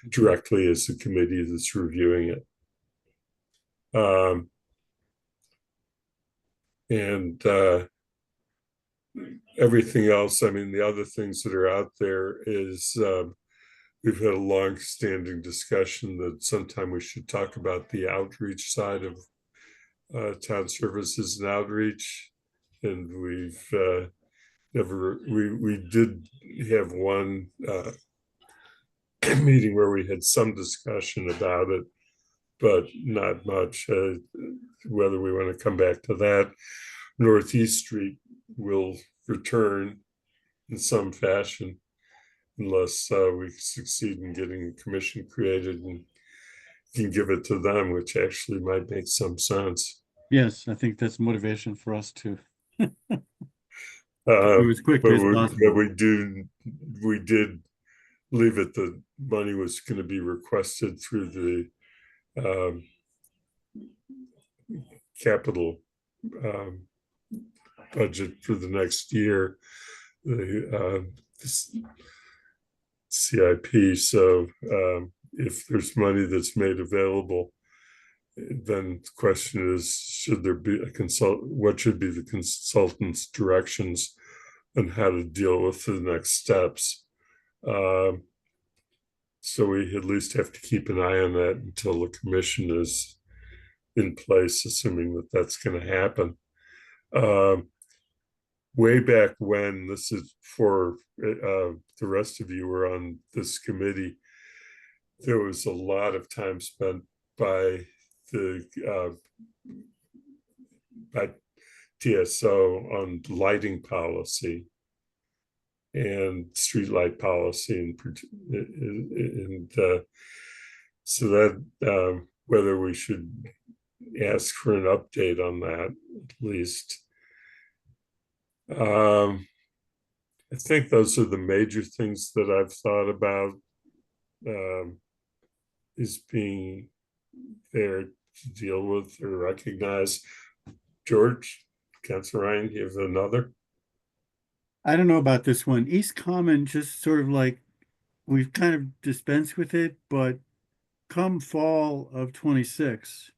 directly as the committee that's reviewing it. And everything else, I mean, the other things that are out there is we've had a long-standing discussion that sometime we should talk about the outreach side of town services and outreach. And we've we did have one meeting where we had some discussion about it, but not much. Whether we want to come back to that, Northeast Street will return in some fashion unless we succeed in getting a commission created and can give it to them, which actually might make some sense. Yes, I think that's motivation for us to Uh, do as quickly as but possible. we did leave it, the money was going to be requested through the capital budget for the next year, the CIP. So if there's money that's made available, then the question is, should there be what should be the consultant's directions on how to deal with the next steps? So we at least have to keep an eye on that until the commission is in place, assuming that that's going to happen. Way back when, this is for the rest of you were on this committee, there was a lot of time spent by TSO on lighting policy and streetlight policy, and so that whether we should ask for an update on that at least. I think those are the major things that I've thought about is being there to deal with or recognize. George, Councilor Ryan, you have another? I don't know about this one. East Common, just sort of like, we've kind of dispensed with it, but come fall of 26,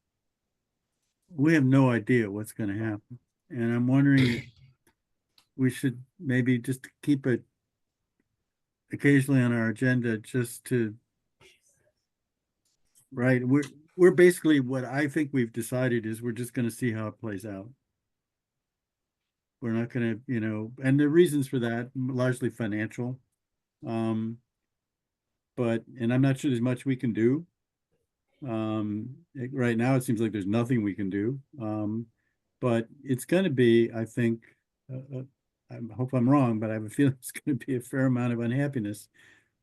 we have no idea what's going to happen. And I'm wondering if we should maybe just keep it occasionally on our agenda just to, right? We're basically, what I think we've decided is we're just going to see how it plays out. We're not going to, and the reasons for that largely financial. And I'm not sure there's much we can do. Right now it seems like there's nothing we can do. But it's going to be, I think, I hope I'm wrong, but I have a feeling it's going to be a fair amount of unhappiness,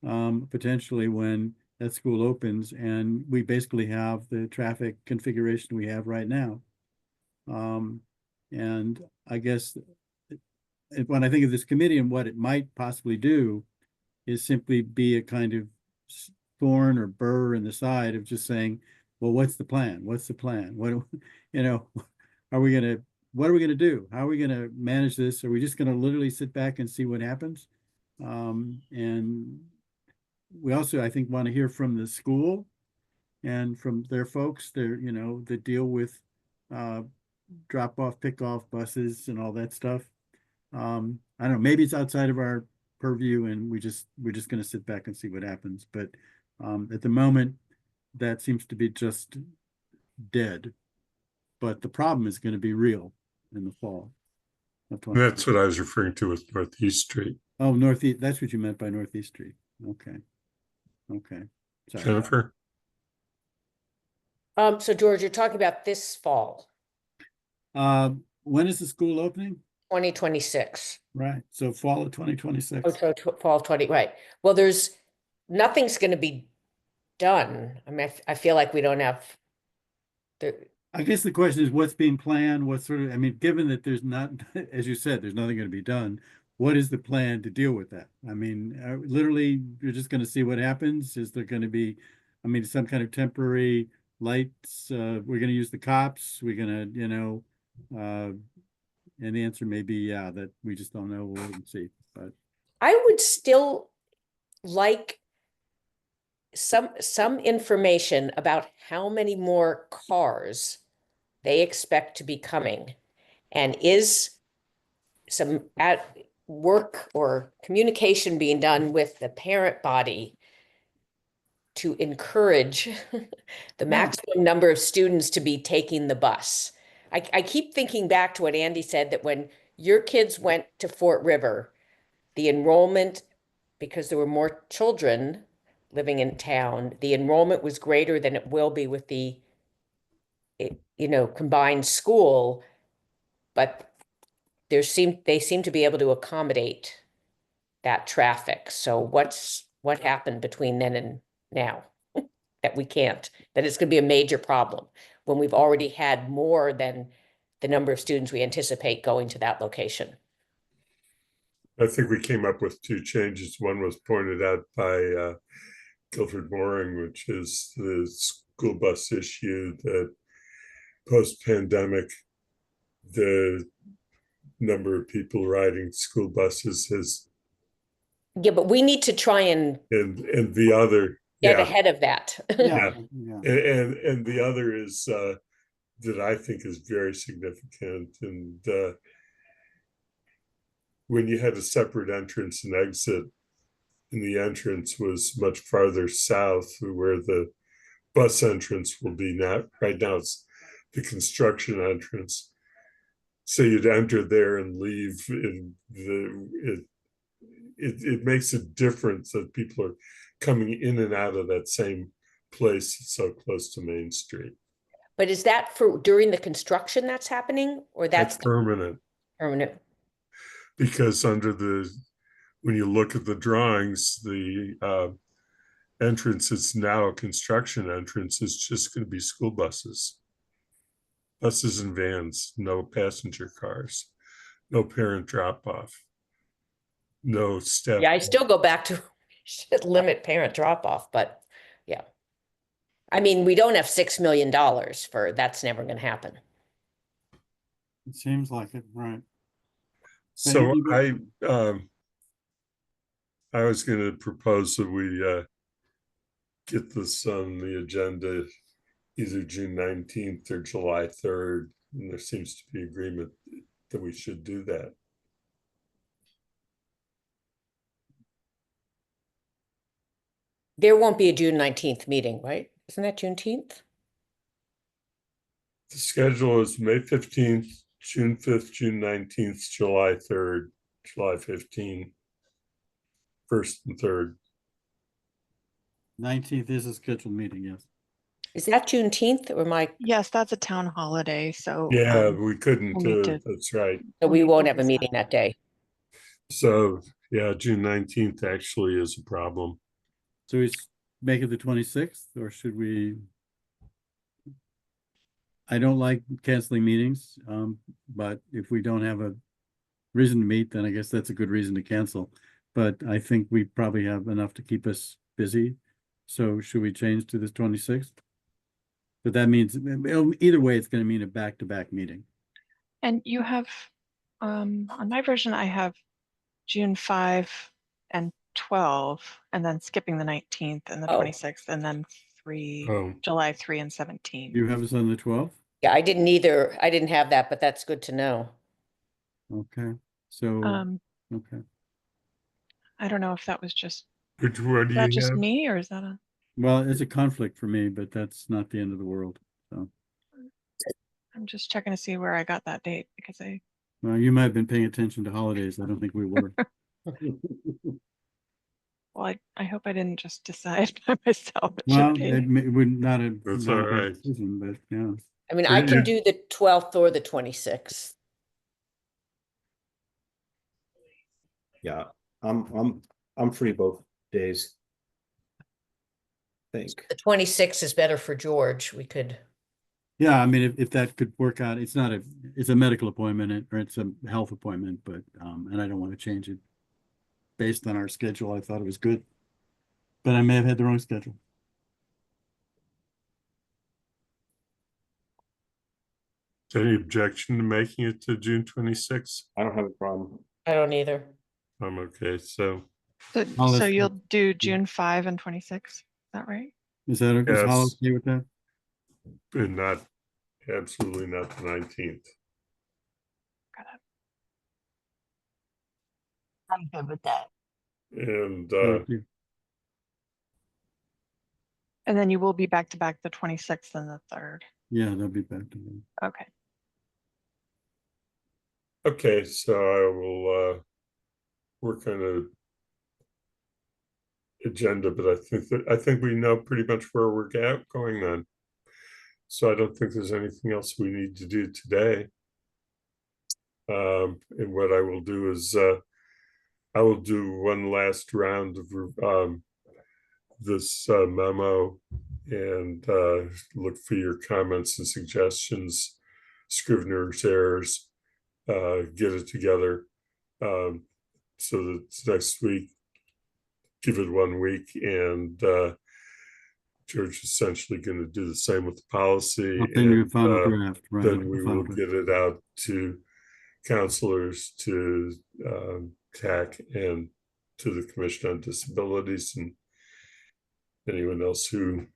potentially when that school opens and we basically have the traffic configuration we have right now. And I guess when I think of this committee and what it might possibly do is simply be a kind of thorn or burr in the side of just saying, well, what's the plan? What's the plan? What are we going to do? How are we going to manage this? Are we just going to literally sit back and see what happens? And we also, I think, want to hear from the school and from their folks, that deal with drop off, pick off buses and all that stuff. I don't know, maybe it's outside of our purview and we're just going to sit back and see what happens. But at the moment, that seems to be just dead. But the problem is going to be real in the fall. That's what I was referring to with Northeast Street. Oh, Northeast, that's what you meant by Northeast Street. Okay. Sorry. Jennifer? So George, you're talking about this fall, When is the school opening? 2026. Right, so fall of 2026. Oh, so fall of 20, right. Well, nothing's going to be done. I mean, I feel like we don't have I guess the question is what's being planned, given that there's not, as you said, there's nothing going to be done, what is the plan to deal with that? I mean, literally, you're just going to see what happens? Is there going to be, some kind of temporary lights? We're going to use the cops? We're going to, and the answer may be, yeah, that we just don't know. We'll wait and see. But I would still like some information about how many more cars they expect to be coming, and is some at work or communication being done with the parent body to encourage the maximum number of students to be taking the bus. I keep thinking back to what Andy said, that when your kids went to Fort River, the enrollment, because there were more children, living in town, the enrollment was greater than it will be with the, combined school, but they seem to be able to accommodate that traffic. So what happened between then and now that we can't, that it's going to be a major problem when we've already had more than the number of students we anticipate going to that location? I think we came up with two changes. One was pointed out by Guilford Mooring, which is the school bus issue that post-pandemic, the number of people riding school buses has, Yeah, but we need to try and and the other, get yeah, ahead of that. Yeah. and the other is that I think is very significant, and when you had a separate entrance and exit, and the entrance was much farther south where the bus entrance will be now. Right now it's the construction entrance. So you'd enter there and leave, and it makes a difference that people are coming in and out of that same place so close to Main Street. But is that for during the construction that's happening, or that's permanent, permanent? because when you look at the drawings, the entrance is now a construction entrance. It's just going to be school buses and vans, no passenger cars, no parent drop off, no step. Yeah, I still go back to should limit parent drop off, but yeah. I mean, we don't have $6 million for that's never going to happen. It seems like it, right? So I was going to propose that we get this on the agenda either June 19th or July 3rd, and there seems to be agreement that we should do that. There won't be a June 19th meeting, right? Isn't that Juneteenth? The schedule is May 15th, June 5th, June 19th, July 3rd, July 15th, 1st and 3rd. 19th is a scheduled meeting, yes. Is that Juneteenth or my, Yes, that's a town holiday, so. Yeah, we couldn't we'll do need it. That's right. so we'll we need to won't have a discuss meeting that day. So yeah, June 19th actually is a problem. So we make it the 26th, or should we? I don't like canceling meetings, but if we don't have a reason to meet, then I guess that's a good reason to cancel. But I think we probably have enough to keep us busy. So should we change to the 26th? But that means, either way, it's going to mean a back-to-back meeting. And you have, on my version, I have June 5 and 12, and then skipping the 19th and the Oh. 26th, and then Oh, July 3 and 17. You have us on the 12th? Yeah, I didn't either. I didn't have that, but that's good to know. Okay, so, okay. I don't know if that was just, which one do is that you just have? me, or is that a, Well, it's a conflict for me, but that's not the end of the world. So, I'm just checking to see where I got that date, because well, you might have been paying attention to holidays. I don't think we were. well, I hope I didn't just decide by myself. It Well, should be. it would not have. That's not a all bad right. decision, but yeah. I mean, So I can you- do the 12th or the 26th. Yeah, I'm free both days. I think. The 26th is better for George. We could, Yeah, I mean, if that could work out, it's a medical appointment or it's a health appointment, but, and I don't want to change it. Based on our schedule, I thought it was good. But I may have had the wrong schedule. Any objection to making it to June 26th? I don't have a problem. I don't either. I'm okay. So So, Hollis- so you'll do June 5 and 26, is that right? Is that, is Holly Yes. okay with that? and not absolutely not the 19th. Got it. I'm good with that. And Thank you. And then you will be back to back the 26th and the 3rd. Yeah, that'll be back to me. Okay. okay, so I will work on agenda, but I think we know pretty much where we're going then. So I don't think there's anything else we need to do today. And what I will do is I will do one last round of this memo and look for your comments and suggestions, Scrivener's errors, get it together so that next week, give it 1 week, and George is essentially going to do the same with the policy. Then your and, final draft, right? then we final will draft. get it out to counselors, to TAC, and to the Commission on Disabilities, and anyone else who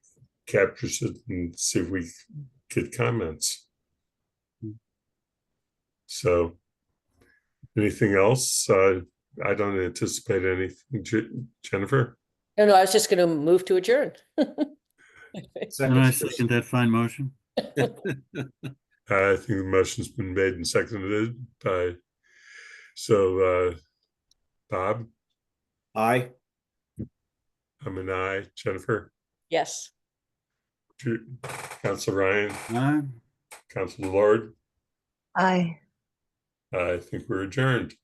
captures it, and see if we get comments. So, anything else? I don't anticipate anything. Jennifer? No, I was just going to move to adjourn. And I second that fine motion. I think the motion's been made and seconded by, so Bob, Aye. I'm an aye. Jennifer, Yes. Council Ryan, Aye. Council Lord, Aye. I think we're adjourned.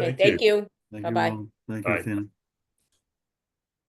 Okay, Thank you. thank you. Thank Bye-bye. you all. Thank you, Bye. Athena.